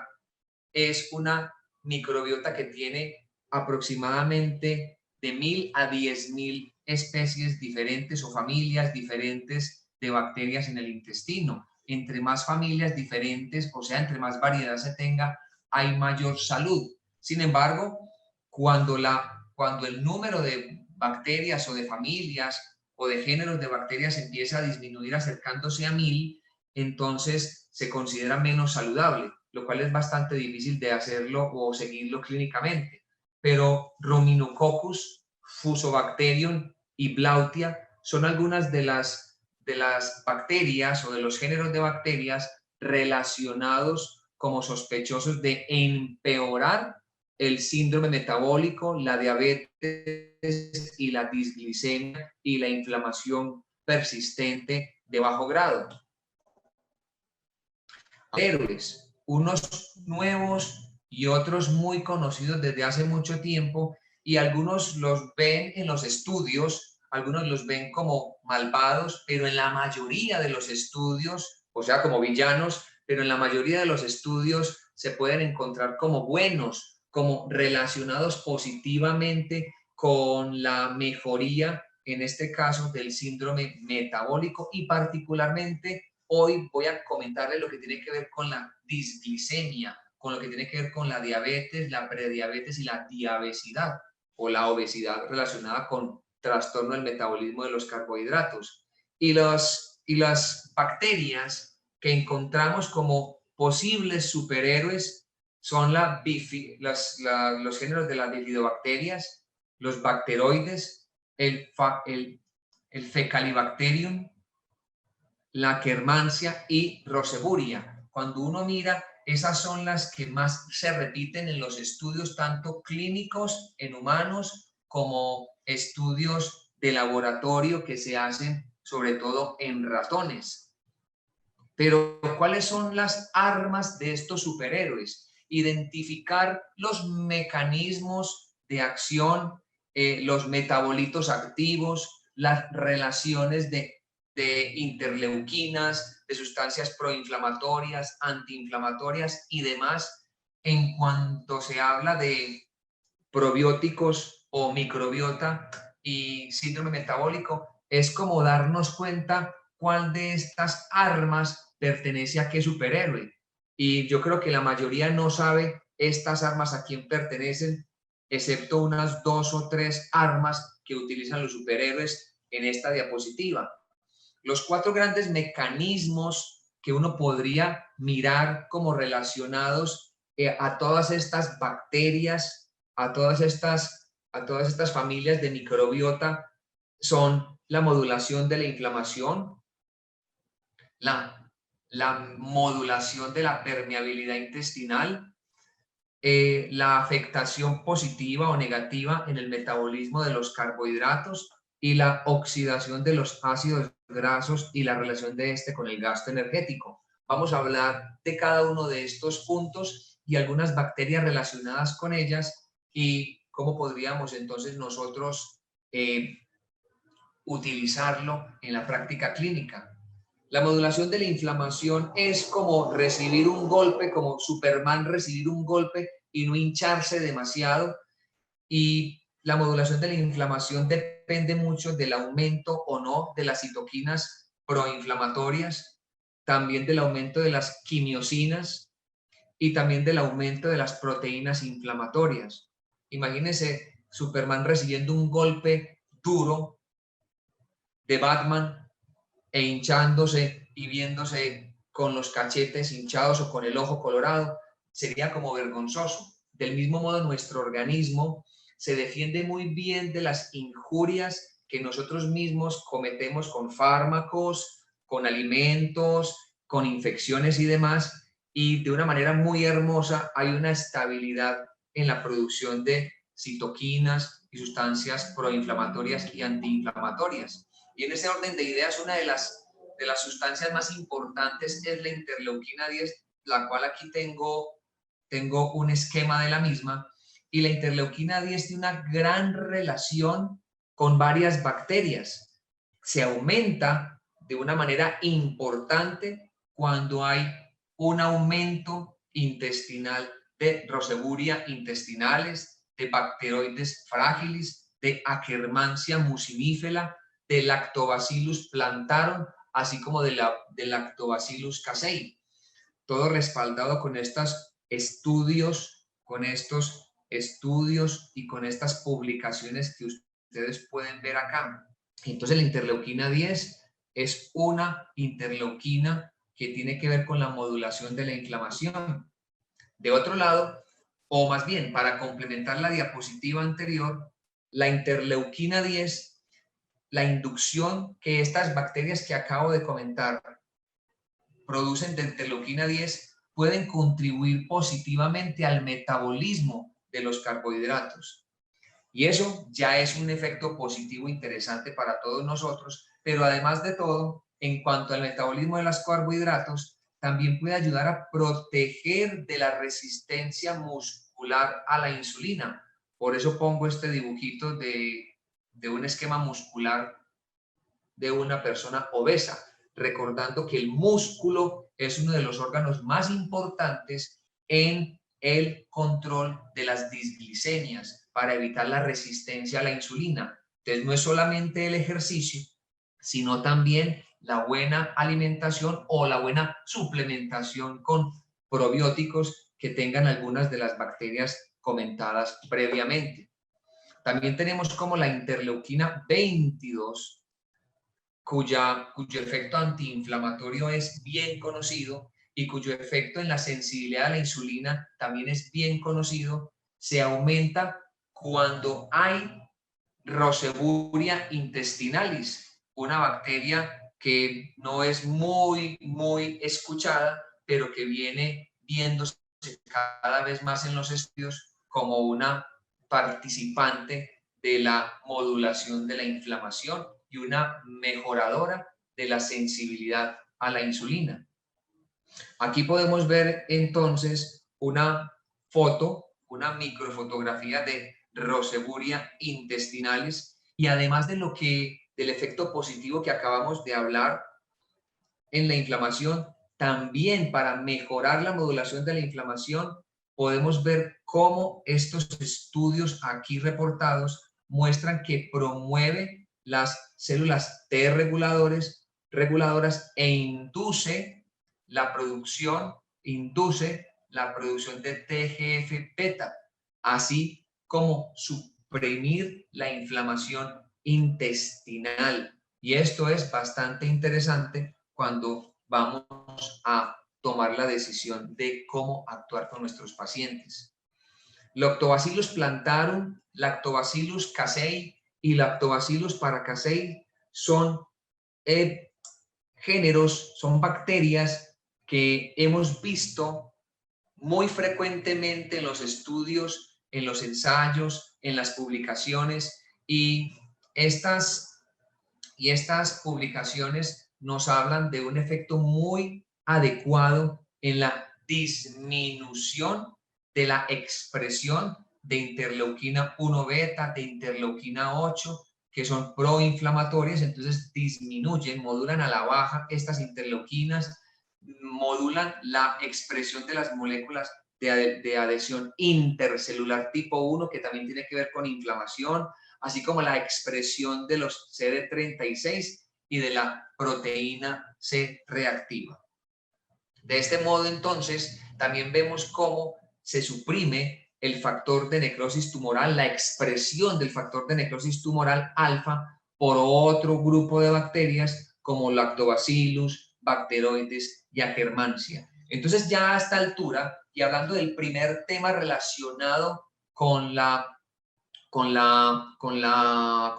es una microbiota que tiene aproximadamente de 1000 a 10.000 especies diferentes o familias diferentes de bacterias en el intestino. Entre más familias diferentes, o sea, entre más variedad se tenga, hay mayor salud. Sin embargo, cuando el número de bacterias o de familias o de géneros de bacterias empieza a disminuir acercándose a 1000, entonces se considera menos saludable, lo cual es bastante difícil de hacerlo o seguirlo clínicamente. Pero Ruminococcus, Fusobacterium y Blautia son algunas de las bacterias o de los géneros de bacterias relacionados como sospechosos de empeorar el síndrome metabólico, la diabetes y la disglicemia y la inflamación persistente de bajo grado. Héroes, unos nuevos y otros muy conocidos desde hace mucho tiempo, y algunos los ven en los estudios, algunos los ven como malvados, pero en la mayoría de los estudios, o sea, como villanos, pero en la mayoría de los estudios se pueden encontrar como buenos, como relacionados positivamente con la mejoría, en este caso, del síndrome metabólico, y particularmente hoy voy a comentarles lo que tiene que ver con la disglicemia, con lo que tiene que ver con la diabetes, la prediabetes y la diabesidad, o la obesidad relacionada con trastorno del metabolismo de los carbohidratos. Y las bacterias que encontramos como posibles superhéroes son los géneros de las bifidobacterias, los bacteroides, el Fecalibacterium, la Akkermansia y Roseburia. Cuando uno mira, esas son las que más se repiten en los estudios, tanto clínicos en humanos como estudios de laboratorio que se hacen sobre todo en ratones. Pero, ¿cuáles son las armas de estos superhéroes? Identificar los mecanismos de acción, los metabolitos activos, las relaciones de interleuquinas, de sustancias proinflamatorias, antiinflamatorias y demás, en cuanto se habla de probióticos o microbiota y síndrome metabólico. Es como darnos cuenta cuál de estas armas pertenece a qué superhéroe. Y yo creo que la mayoría no sabe estas armas a quién pertenecen, excepto unas 2 o 3 armas que utilizan los superhéroes en esta diapositiva. Los 4 grandes mecanismos que uno podría mirar como relacionados a todas estas bacterias, a todas estas familias de microbiota, son la modulación de la inflamación, la modulación de la permeabilidad intestinal, la afectación positiva o negativa en el metabolismo de los carbohidratos y la oxidación de los ácidos grasos y la relación de este con el gasto energético. Vamos a hablar de cada uno de estos puntos y algunas bacterias relacionadas con ellas y cómo podríamos entonces nosotros utilizarlo en la práctica clínica. La modulación de la inflamación es como recibir un golpe, como Superman recibir un golpe y no hincharse demasiado. Y la modulación de la inflamación depende mucho del aumento o no de las citoquinas proinflamatorias, también del aumento de las quimiosinas y también del aumento de las proteínas inflamatorias. Imagínense Superman recibiendo un golpe duro de Batman e hinchándose y viéndose con los cachetes hinchados o con el ojo colorado, sería como vergonzoso. Del mismo modo, nuestro organismo se defiende muy bien de las injurias que nosotros mismos cometemos con fármacos, con alimentos, con infecciones y demás, y de una manera muy hermosa hay una estabilidad en la producción de citoquinas y sustancias proinflamatorias y antiinflamatorias. Y en ese orden de ideas, una de las sustancias más importantes es la interleuquina 10, la cual aquí tengo un esquema de la misma. Y la interleuquina 10 tiene una gran relación con varias bacterias. Se aumenta de una manera importante cuando hay un aumento intestinal de Roseburia intestinales, de Bacteroides fragilis, de Akkermansia mucimífera, de Lactobacillus plantarum, así como de Lactobacillus casei. Todo respaldado con estos estudios y con estas publicaciones que ustedes pueden ver acá. Entonces la interleuquina 10 es una interleuquina que tiene que ver con la modulación de la inflamación. De otro lado, o más bien para complementar la diapositiva anterior, la interleuquina 10, la inducción que estas bacterias que acabo de comentar producen de interleuquina 10 pueden contribuir positivamente al metabolismo de los carbohidratos. Y eso ya es un efecto positivo interesante para todos nosotros, pero además de todo, en cuanto al metabolismo de los carbohidratos, también puede ayudar a proteger de la resistencia muscular a la insulina. Por eso pongo este dibujito de un esquema muscular de una persona obesa, recordando que el músculo es uno de los órganos más importantes en el control de las disglicemias para evitar la resistencia a la insulina. Entonces no es solamente el ejercicio, sino también la buena alimentación o la buena suplementación con probióticos que tengan algunas de las bacterias comentadas previamente. También tenemos como la interleuquina 22, cuyo efecto antiinflamatorio es bien conocido y cuyo efecto en la sensibilidad a la insulina también es bien conocido. Se aumenta cuando hay Roseburia intestinalis, una bacteria que no es muy escuchada, pero que viene viéndose cada vez más en los estudios como una participante de la modulación de la inflamación y una mejoradora de la sensibilidad a la insulina. Aquí podemos ver entonces una foto, una microfotografía de Roseburia intestinalis, y además del efecto positivo que acabamos de hablar en la inflamación, también para mejorar la modulación de la inflamación, podemos ver cómo estos estudios aquí reportados muestran que promueve las células T reguladoras e induce la producción de TGF-beta, así como suprimir la inflamación intestinal. Y esto es bastante interesante cuando vamos a tomar la decisión de cómo actuar con nuestros pacientes. Lactobacillus plantarum, Lactobacillus casei y Lactobacillus paracasei son géneros, son bacterias que hemos visto muy frecuentemente en los estudios, en los ensayos, en las publicaciones, y estas publicaciones nos hablan de un efecto muy adecuado en la disminución de la expresión de interleuquina 1 beta, de interleuquina 8, que son proinflamatorias. Entonces disminuyen, modulan a la baja estas interleuquinas, modulan la expresión de las moléculas de adhesión intercelular tipo 1, que también tiene que ver con inflamación, así como la expresión de los CD36 y de la proteína C reactiva. De este modo, entonces, también vemos cómo se suprime el factor de necrosis tumoral, la expresión del factor de necrosis tumoral alfa por otro grupo de bacterias como Lactobacillus, Bacteroides y Akkermansia. Entonces, ya a esta altura, y hablando del primer tema relacionado con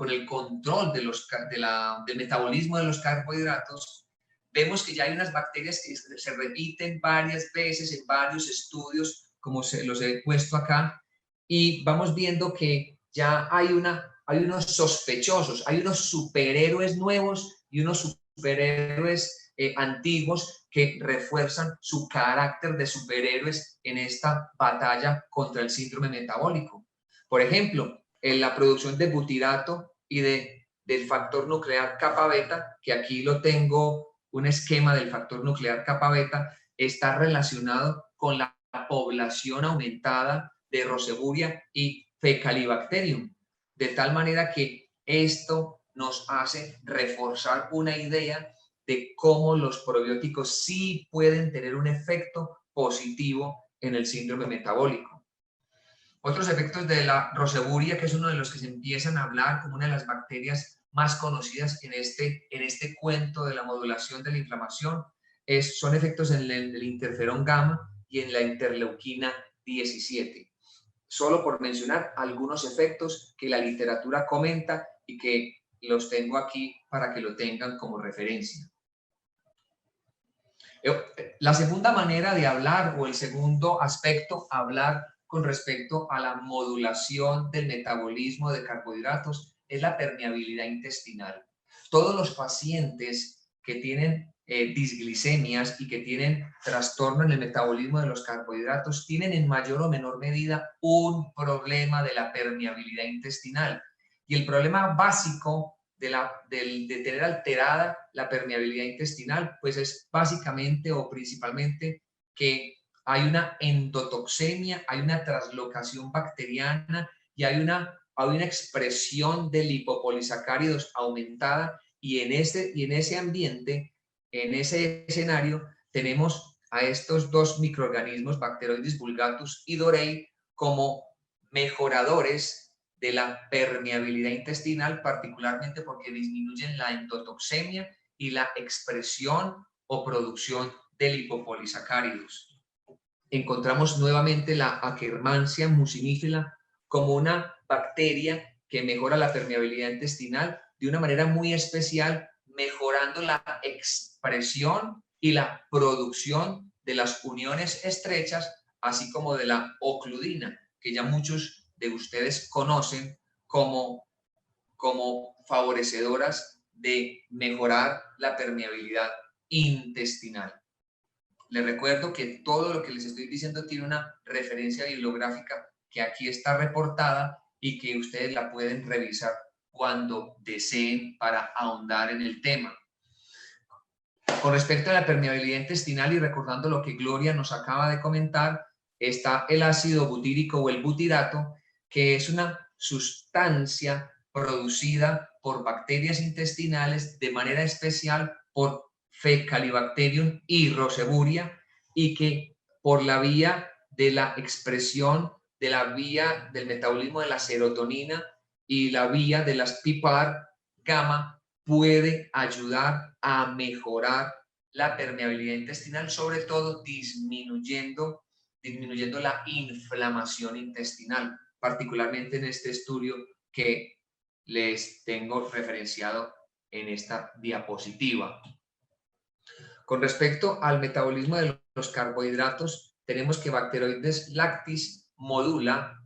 el control del metabolismo de los carbohidratos, vemos que ya hay unas bacterias que se repiten varias veces en varios estudios, como se los he puesto acá, y vamos viendo que ya hay unos sospechosos, hay unos superhéroes nuevos y unos superhéroes antiguos que refuerzan su carácter de superhéroes en esta batalla contra el síndrome metabólico. Por ejemplo, en la producción de butirato y del factor nuclear kappa beta, que aquí lo tengo, un esquema del factor nuclear kappa beta, está relacionado con la población aumentada de Roseburia y Fecalibacterium, de tal manera que esto nos hace reforzar una idea de cómo los probióticos sí pueden tener un efecto positivo en el síndrome metabólico. Otros efectos de la Roseburia, que es uno de los que se empiezan a hablar como una de las bacterias más conocidas en este cuento de la modulación de la inflamación, son efectos en el interferón gamma y en la interleuquina 17. Solo por mencionar algunos efectos que la literatura comenta y que los tengo aquí para que lo tengan como referencia. La segunda manera de hablar, o el segundo aspecto, hablar con respecto a la modulación del metabolismo de carbohidratos, es la permeabilidad intestinal. Todos los pacientes que tienen disglicemias y que tienen trastorno en el metabolismo de los carbohidratos tienen en mayor o menor medida un problema de la permeabilidad intestinal. Y el problema básico de tener alterada la permeabilidad intestinal, pues es básicamente o principalmente que hay una endotoxemia, hay una translocación bacteriana y hay una expresión de lipopolisacáridos aumentada, y en ese ambiente, en ese escenario, tenemos a estos dos microorganismos, Bacteroides vulgatus y Dorei, como mejoradores de la permeabilidad intestinal, particularmente porque disminuyen la endotoxemia y la expresión o producción de lipopolisacáridos. Encontramos nuevamente la Akkermansia mucinifera como una bacteria que mejora la permeabilidad intestinal de una manera muy especial, mejorando la expresión y la producción de las uniones estrechas, así como de la ocludina, que ya muchos de ustedes conocen como favorecedoras de mejorar la permeabilidad intestinal. Les recuerdo que todo lo que les estoy diciendo tiene una referencia bibliográfica que aquí está reportada y que ustedes la pueden revisar cuando deseen para ahondar en el tema. Con respecto a la permeabilidad intestinal, y recordando lo que Gloria nos acaba de comentar, está el ácido butírico o el butirato, que es una sustancia producida por bacterias intestinales, de manera especial por Fecalibacterium y Roseburia, y que por la vía de la expresión de la vía del metabolismo de la serotonina y la vía de las PPAR gamma puede ayudar a mejorar la permeabilidad intestinal, sobre todo disminuyendo la inflamación intestinal, particularmente en este estudio que les tengo referenciado en esta diapositiva. Con respecto al metabolismo de los carbohidratos, tenemos que Bacteroides lactis modula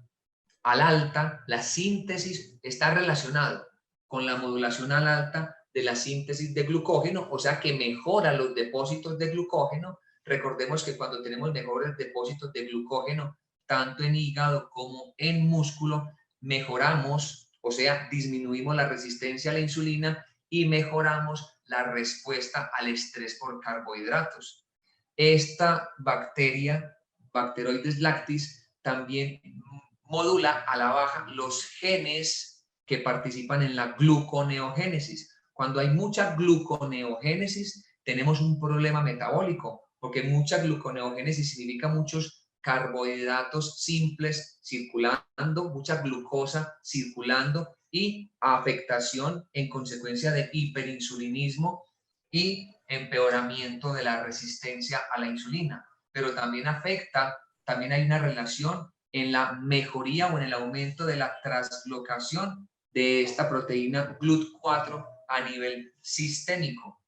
al alta la síntesis, está relacionado con la modulación al alta de la síntesis de glucógeno, o sea que mejora los depósitos de glucógeno. Recordemos que cuando tenemos mejores depósitos de glucógeno, tanto en hígado como en músculo, mejoramos, o sea, disminuimos la resistencia a la insulina y mejoramos la respuesta al estrés por carbohidratos. Esta bacteria, Bacteroides lactis, también modula a la baja los genes que participan en la gluconeogénesis. Cuando hay mucha gluconeogénesis, tenemos un problema metabólico, porque mucha gluconeogénesis significa muchos carbohidratos simples circulando, mucha glucosa circulando y afectación en consecuencia de hiperinsulinismo y empeoramiento de la resistencia a la insulina. Pero también también hay una relación en la mejoría o en el aumento de la translocación de esta proteína GLUT4 a nivel sistémico.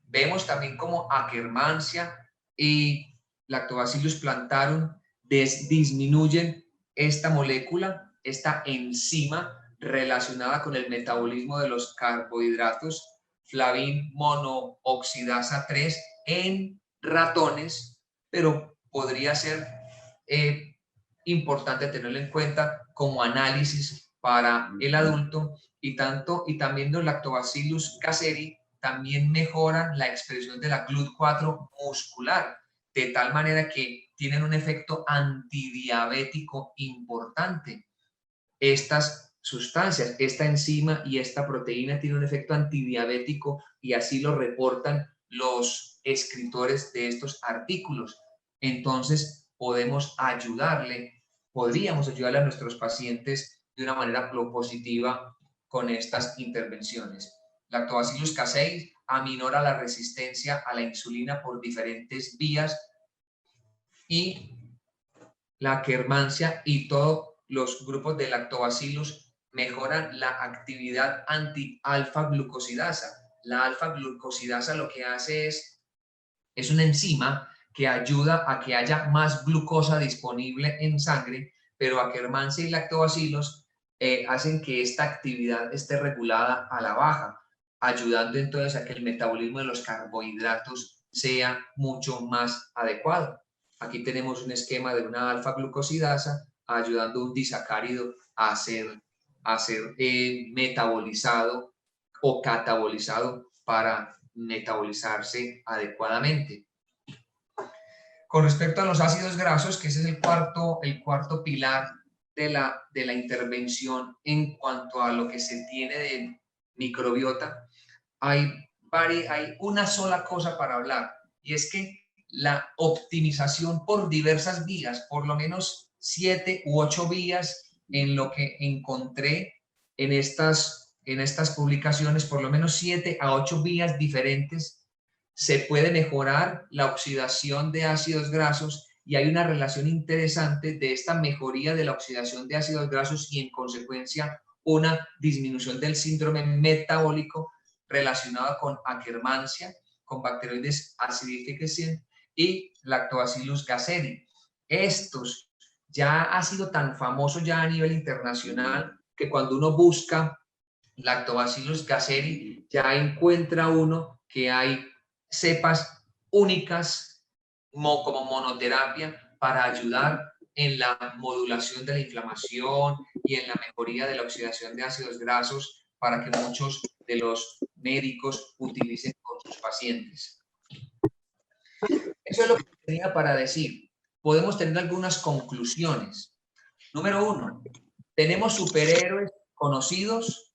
Vemos también como Akkermansia y Lactobacillus plantarum disminuyen esta molécula, esta enzima relacionada con el metabolismo de los carbohidratos, flavin monooxidasa 3, en ratones, pero podría ser importante tenerlo en cuenta como análisis para el adulto, y también los Lactobacillus caseri también mejoran la expresión de la GLUT4 muscular, de tal manera que tienen un efecto antidiabético importante. Estas sustancias, esta enzima y esta proteína tienen un efecto antidiabético, y así lo reportan los escritores de estos artículos. Entonces, podríamos ayudarle a nuestros pacientes de una manera propositiva con estas intervenciones. Lactobacillus casei aminora la resistencia a la insulina por diferentes vías, y la Akkermansia y todos los grupos de lactobacillus mejoran la actividad anti-alfa-glucosidasa. La alfa-glucosidasa lo que hace es Es una enzima que ayuda a que haya más glucosa disponible en sangre, pero Akkermansia y lactobacilos hacen que esta actividad esté regulada a la baja, ayudando entonces a que el metabolismo de los carbohidratos sea mucho más adecuado. Aquí tenemos un esquema de una alfa-glucosidasa ayudando a un disacárido a ser metabolizado o catabolizado para metabolizarse adecuadamente. Con respecto a los ácidos grasos, que ese es el cuarto pilar de la intervención en cuanto a lo que se tiene de microbiota, hay una sola cosa para hablar, y es que la optimización por diversas vías, por lo menos 7 u 8 vías en lo que encontré en estas publicaciones, por lo menos 7 a 8 vías diferentes, se puede mejorar la oxidación de ácidos grasos, y hay una relación interesante de esta mejoría de la oxidación de ácidos grasos y en consecuencia una disminución del síndrome metabólico relacionada con Akkermansia, con Bacteroides acidificans y Lactobacillus gasseri. Estos ya ha sido tan famoso ya a nivel internacional que cuando uno busca Lactobacillus gasseri ya encuentra uno que hay cepas únicas como monoterapia para ayudar en la modulación de la inflamación y en la mejoría de la oxidación de ácidos grasos para que muchos de los médicos utilicen con sus pacientes. Eso es lo que tenía para decir. Podemos tener algunas conclusiones. Número 1, tenemos superhéroes conocidos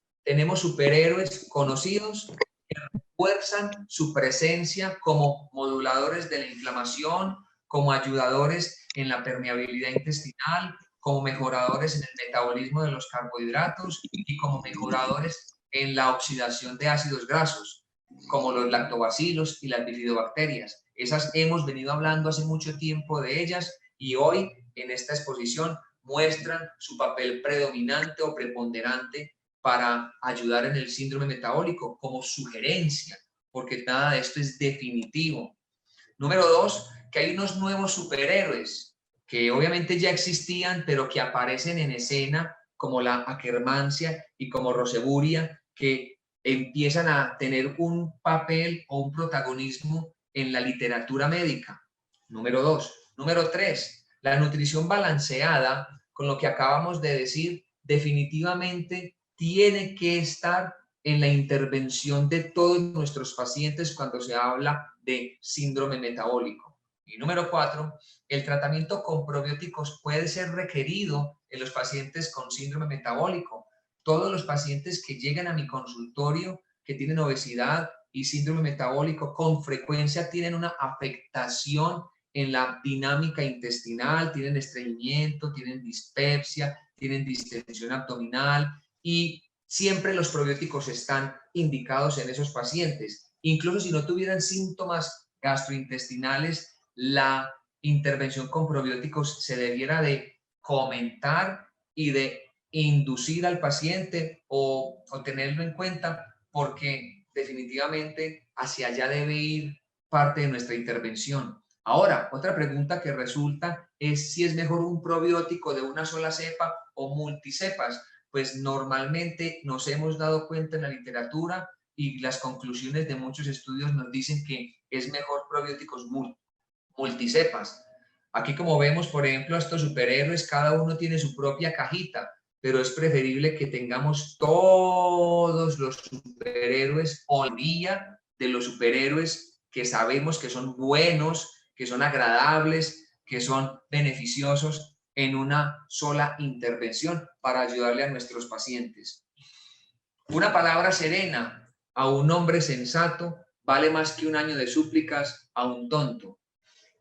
que refuerzan su presencia como moduladores de la inflamación, como ayudadores en la permeabilidad intestinal, como mejoradores en el metabolismo de los carbohidratos y como mejoradores en la oxidación de ácidos grasos, como los lactobacilos y las bifidobacterias. Esas hemos venido hablando hace mucho tiempo de ellas y hoy en esta exposición muestran su papel predominante o preponderante para ayudar en el síndrome metabólico como sugerencia, porque nada de esto es definitivo. Número 2, que hay unos nuevos superhéroes que obviamente ya existían, pero que aparecen en escena como la Akkermansia y como Roseburia, que empiezan a tener un papel o un protagonismo en la literatura médica. Número 2. Número 3, la nutrición balanceada, con lo que acabamos de decir, definitivamente tiene que estar en la intervención de todos nuestros pacientes cuando se habla de síndrome metabólico. Y número 4, el tratamiento con probióticos puede ser requerido en los pacientes con síndrome metabólico. Todos los pacientes que llegan a mi consultorio que tienen obesidad y síndrome metabólico con frecuencia tienen una afectación en la dinámica intestinal, tienen estreñimiento, tienen dispepsia, tienen distensión abdominal, y siempre los probióticos están indicados en esos pacientes. Incluso si no tuvieran síntomas gastrointestinales, la intervención con probióticos se debiera de comentar y de inducir al paciente o tenerlo en cuenta, porque definitivamente hacia allá debe ir parte de nuestra intervención. Ahora, otra pregunta que resulta es si es mejor un probiótico de una sola cepa o multicepas. Pues normalmente nos hemos dado cuenta en la literatura y las conclusiones de muchos estudios nos dicen que es mejor probióticos multicepas. Aquí, como vemos, por ejemplo, estos superhéroes, cada uno tiene su propia cajita, pero es preferible que tengamos todos los superhéroes o la mayoría de los superhéroes que sabemos que son buenos, que son agradables, que son beneficiosos en una sola intervención para ayudarle a nuestros pacientes. Una palabra serena a un hombre sensato vale más que un año de súplicas a un tonto.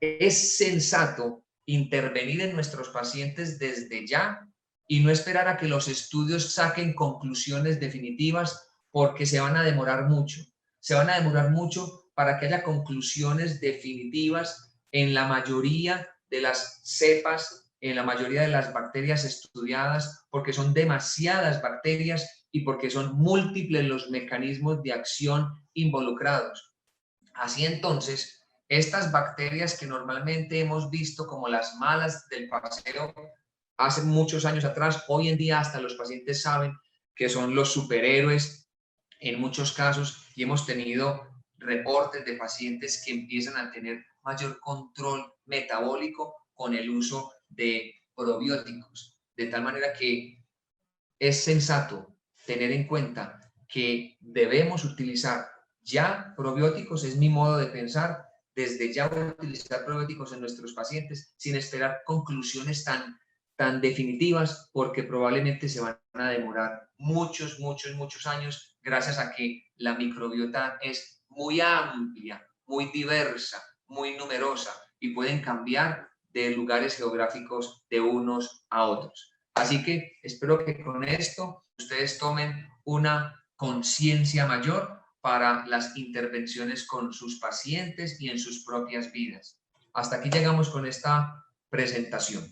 Es sensato intervenir en nuestros pacientes desde ya y no esperar a que los estudios saquen conclusiones definitivas, porque se van a demorar mucho. Se van a demorar mucho para que haya conclusiones definitivas en la mayoría de las cepas, en la mayoría de las bacterias estudiadas, porque son demasiadas bacterias y porque son múltiples los mecanismos de acción involucrados. Así entonces, estas bacterias que normalmente hemos visto como las malas del paseo hace muchos años atrás, hoy en día hasta los pacientes saben que son los superhéroes en muchos casos, y hemos tenido reportes de pacientes que empiezan a tener mayor control metabólico con el uso de probióticos, de tal manera que es sensato tener en cuenta que debemos utilizar ya probióticos, es mi modo de pensar, desde ya utilizar probióticos en nuestros pacientes sin esperar conclusiones tan definitivas, porque probablemente se van a demorar muchos años, gracias a que la microbiota es muy amplia, muy diversa, muy numerosa, y pueden cambiar de lugares geográficos de unos a otros. Así que espero que con esto ustedes tomen una conciencia mayor para las intervenciones con sus pacientes y en sus propias vidas. Hasta aquí llegamos con esta presentación.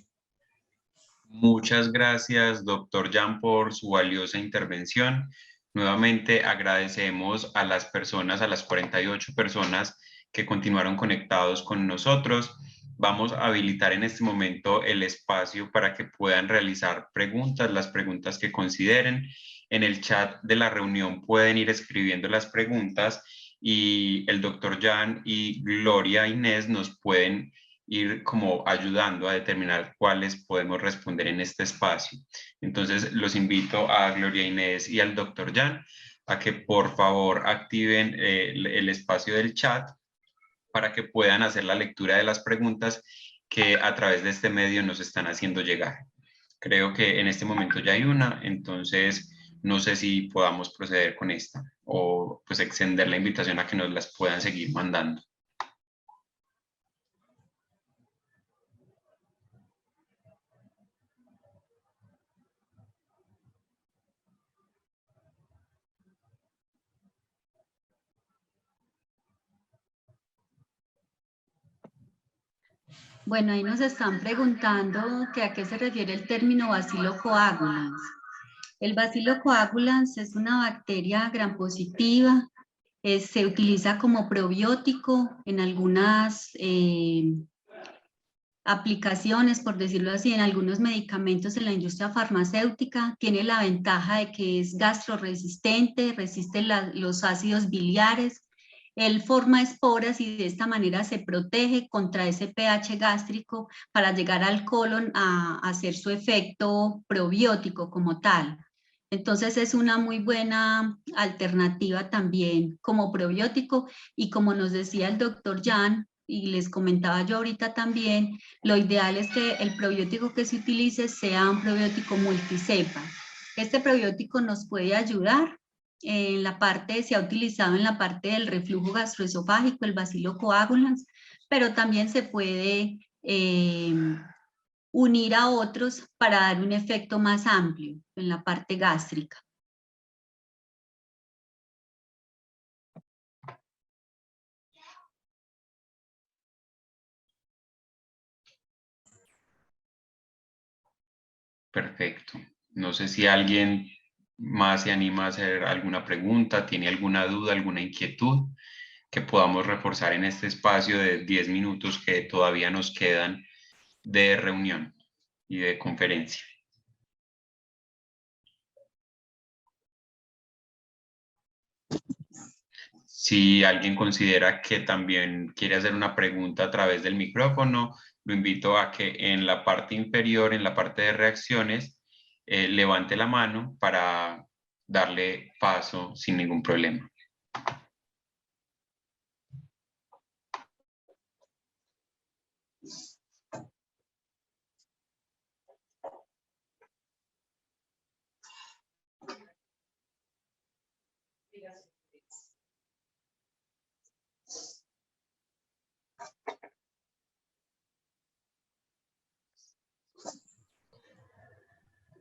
Muchas gracias, doctor Jan, por su valiosa intervención. Nuevamente agradecemos a las personas, a las 48 personas que continuaron conectados con nosotros. Vamos a habilitar en este momento el espacio para que puedan realizar preguntas, las preguntas que consideren. En el chat de la reunión pueden ir escribiendo las preguntas y el doctor Jan y Gloria Inés nos pueden ir como ayudando a determinar cuáles podemos responder en este espacio. Entonces, los invito a Gloria Inés y al doctor Jan a que por favor activen el espacio del chat para que puedan hacer la lectura de las preguntas que a través de este medio nos están haciendo llegar. Creo que en este momento ya hay una, entonces no sé si podamos proceder con esta o pues extender la invitación a que nos las puedan seguir mandando. Bueno, ahí nos están preguntando que a qué se refiere el término Bacillus coagulans. El Bacillus coagulans es una bacteria gram positiva, se utiliza como probiótico en algunas aplicaciones, por decirlo así, en algunos medicamentos en la industria farmacéutica. Tiene la ventaja de que es gastroresistente, resiste los ácidos biliares. Él forma esporas y de esta manera se protege contra ese pH gástrico para llegar al colon a hacer su efecto probiótico como tal. Entonces es una muy buena alternativa también como probiótico, y como nos decía el doctor Jan, y les comentaba yo ahorita también, lo ideal es que el probiótico que se utilice sea un probiótico multicepa. Este probiótico nos puede ayudar en la parte, se ha utilizado en la parte del reflujo gastroesofágico, el Bacillus coagulans, pero también se puede unir a otros para dar un efecto más amplio en la parte gástrica. Perfecto. No sé si alguien más se anima a hacer alguna pregunta, tiene alguna duda, alguna inquietud que podamos reforzar en este espacio de 10 minutos que todavía nos quedan de reunión y de conferencia. Si alguien considera que también quiere hacer una pregunta a través del micrófono, lo invito a que en la parte inferior, en la parte de reacciones, levante la mano para darle paso sin ningún problema.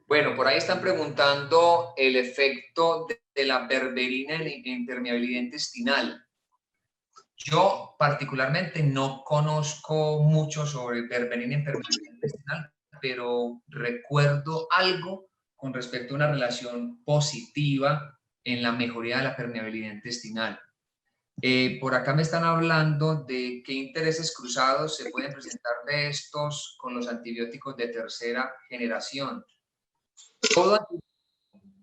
Bueno, por ahí están preguntando el efecto de la berberina en impermeabilidad intestinal. Yo particularmente no conozco mucho sobre berberina en impermeabilidad intestinal, pero recuerdo algo con respecto a una relación positiva en la mejoría de la permeabilidad intestinal. Por acá me están hablando de qué intereses cruzados se pueden presentar de estos con los antibióticos de tercera generación.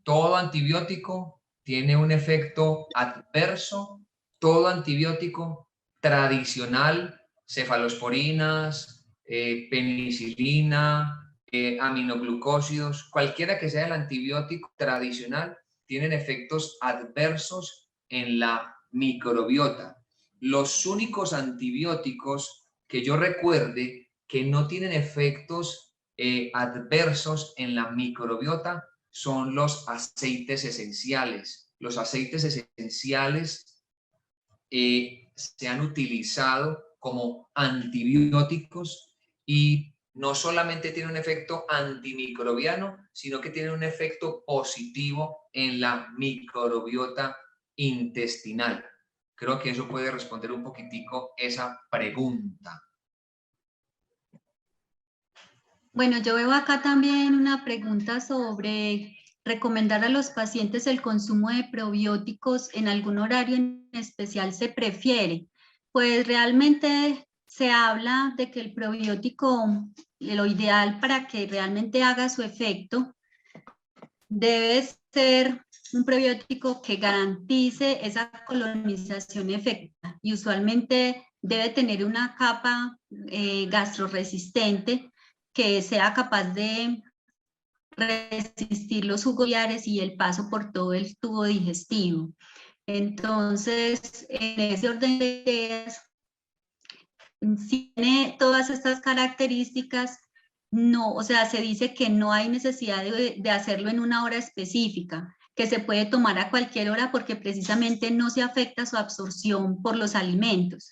Todo antibiótico tiene un efecto adverso, todo antibiótico tradicional, cefalosporinas, penicilina, aminoglucósidos, cualquiera que sea el antibiótico tradicional, tienen efectos adversos en la microbiota. Los únicos antibióticos que yo recuerde que no tienen efectos adversos en la microbiota son los aceites esenciales. Los aceites esenciales se han utilizado como antibióticos y no solamente tienen un efecto antimicrobiano, sino que tienen un efecto positivo en la microbiota intestinal. Creo que eso puede responder un poquitico esa pregunta. Bueno, yo veo acá también una pregunta sobre recomendar a los pacientes el consumo de probióticos en algún horario en especial se prefiere. Pues realmente se habla de que el probiótico, lo ideal para que realmente haga su efecto, debe ser un probiótico que garantice esa colonización efectiva y usualmente debe tener una capa gastroresistente que sea capaz de resistir los jugos biliares y el paso por todo el tubo digestivo. Entonces, en ese orden de ideas, si tiene todas estas características, no, o sea, se dice que no hay necesidad de hacerlo en una hora específica, que se puede tomar a cualquier hora porque precisamente no se afecta su absorción por los alimentos.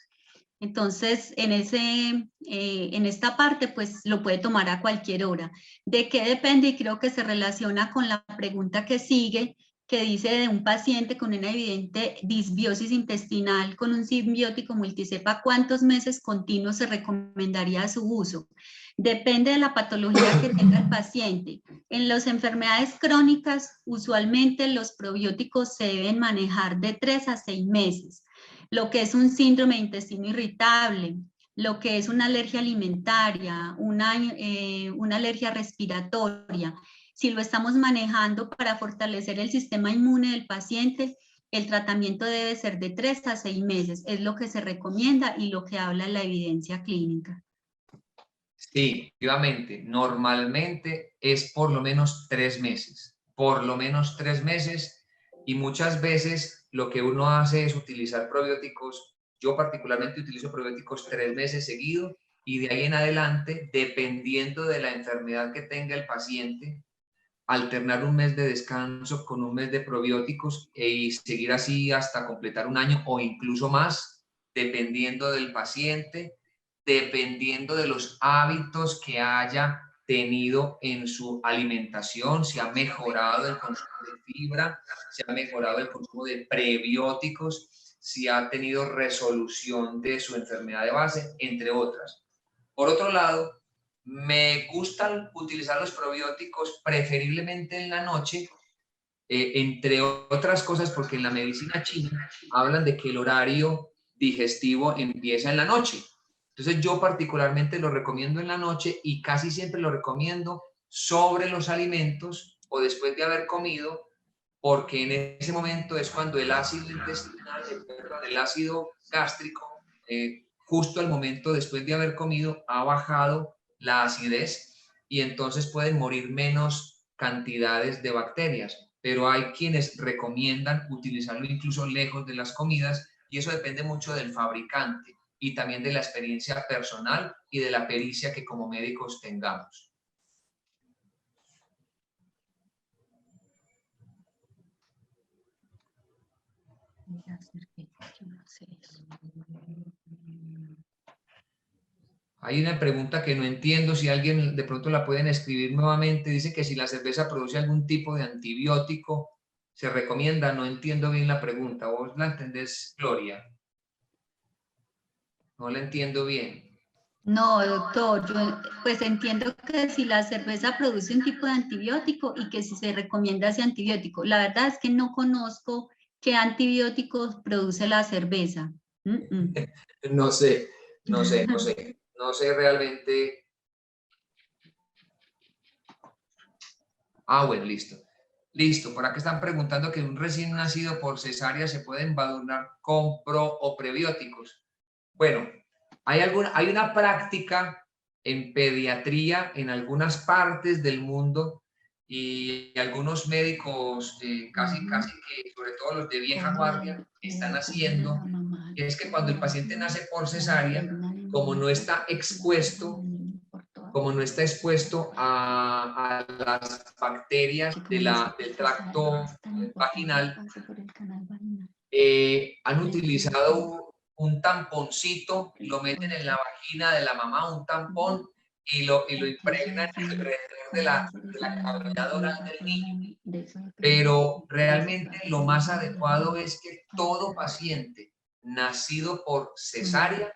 Entonces, en esta parte, pues lo puede tomar a cualquier hora. ¿De qué depende? Y creo que se relaciona con la pregunta que sigue, que dice de un paciente con una evidente disbiosis intestinal con un simbiótico multicepa, ¿cuántos meses continuos se recomendaría su uso? Depende de la patología que tenga el paciente. En las enfermedades crónicas, usualmente los probióticos se deben manejar de 3 a 6 meses. Lo que es un síndrome de intestino irritable, lo que es una alergia alimentaria, una alergia respiratoria. Si lo estamos manejando para fortalecer el sistema inmune del paciente, el tratamiento debe ser de 3 a 6 meses. Es lo que se recomienda y lo que habla la evidencia clínica. Sí, efectivamente, normalmente es por lo menos 3 meses. Por lo menos 3 meses y muchas veces lo que uno hace es utilizar probióticos. Yo particularmente utilizo probióticos 3 meses seguidos y de ahí en adelante, dependiendo de la enfermedad que tenga el paciente, alternar un mes de descanso con un mes de probióticos y seguir así hasta completar un año o incluso más, dependiendo del paciente, dependiendo de los hábitos que haya tenido en su alimentación, si ha mejorado el consumo de fibra, si ha mejorado el consumo de prebióticos, si ha tenido resolución de su enfermedad de base, entre otras. Por otro lado, me gustan utilizar los probióticos preferiblemente en la noche, entre otras cosas porque en la medicina china hablan de que el horario digestivo empieza en la noche. Entonces yo particularmente lo recomiendo en la noche y casi siempre lo recomiendo sobre los alimentos o después de haber comido, porque en ese momento es cuando el ácido intestinal, el ácido gástrico, justo al momento después de haber comido, ha bajado la acidez y entonces pueden morir menos cantidades de bacterias. Pero hay quienes recomiendan utilizarlo incluso lejos de las comidas y eso depende mucho del fabricante y también de la experiencia personal y de la pericia que como médicos tengamos. Hay una pregunta que no entiendo, si alguien de pronto la pueden escribir nuevamente. Dice que si la cerveza produce algún tipo de antibiótico, se recomienda. No entiendo bien la pregunta. ¿Vos la entendés, Gloria? No la entiendo bien. No, doctor, yo pues entiendo que si la cerveza produce un tipo de antibiótico y que si se recomienda ese antibiótico. La verdad es que no conozco ¿Qué antibióticos produce la cerveza? No sé realmente. Ah, bueno, listo. Listo, por acá están preguntando que un recién nacido por cesárea se puede embadurnar con pro o prebióticos. Bueno, hay una práctica en pediatría en algunas partes del mundo y algunos médicos, casi que, sobre todo los de vieja guardia, están haciendo, es que cuando el paciente nace por cesárea, como no está expuesto a las bacterias del tracto vaginal, han utilizado un tamponcito, lo meten en la vagina de la mamá, un tampón, y lo impregnan alrededor de la cavidad oral del niño. Pero realmente lo más adecuado es que todo paciente nacido por cesárea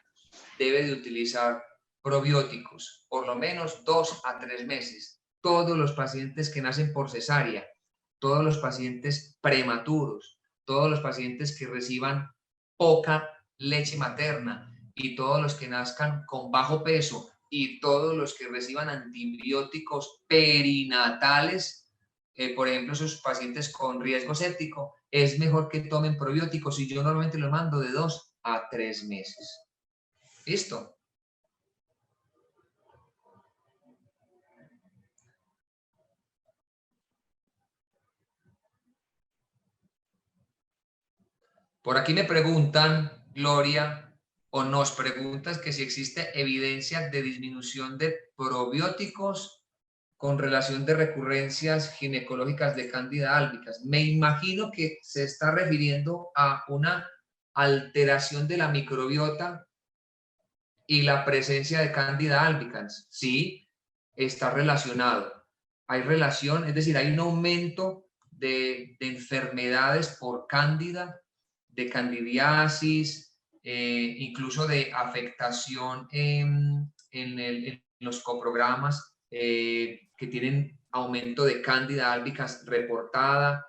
debe de utilizar probióticos, por lo menos 2 a 3 meses. Todos los pacientes que nacen por cesárea, todos los pacientes prematuros, todos los pacientes que reciban poca leche materna y todos los que nazcan con bajo peso y todos los que reciban antibióticos perinatales, por ejemplo, esos pacientes con riesgo séptico, es mejor que tomen probióticos y yo normalmente los mando de 2 a 3 meses. ¿Listo? Por aquí me preguntan, Gloria, o nos preguntas que si existe evidencia de disminución de probióticos con relación de recurrencias ginecológicas de Candida albicans. Me imagino que se está refiriendo a una alteración de la microbiota y la presencia de Candida albicans. Sí, está relacionado. Hay relación, es decir, hay un aumento de enfermedades por cándida, de candidiasis, incluso de afectación en los coprogramas que tienen aumento de cándida albicans reportada,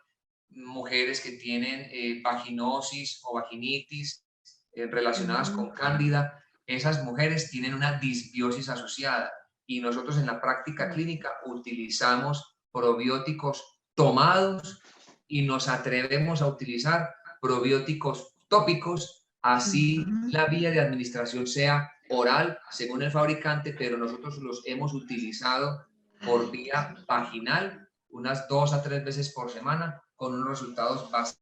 mujeres que tienen vaginosis o vaginitis relacionadas con cándida. Esas mujeres tienen una disbiosis asociada y nosotros en la práctica clínica utilizamos probióticos tomados y nos atrevemos a utilizar probióticos tópicos, así la vía de administración sea oral según el fabricante, pero nosotros los hemos utilizado por vía vaginal unas 2 a 3 veces por semana con unos resultados bastante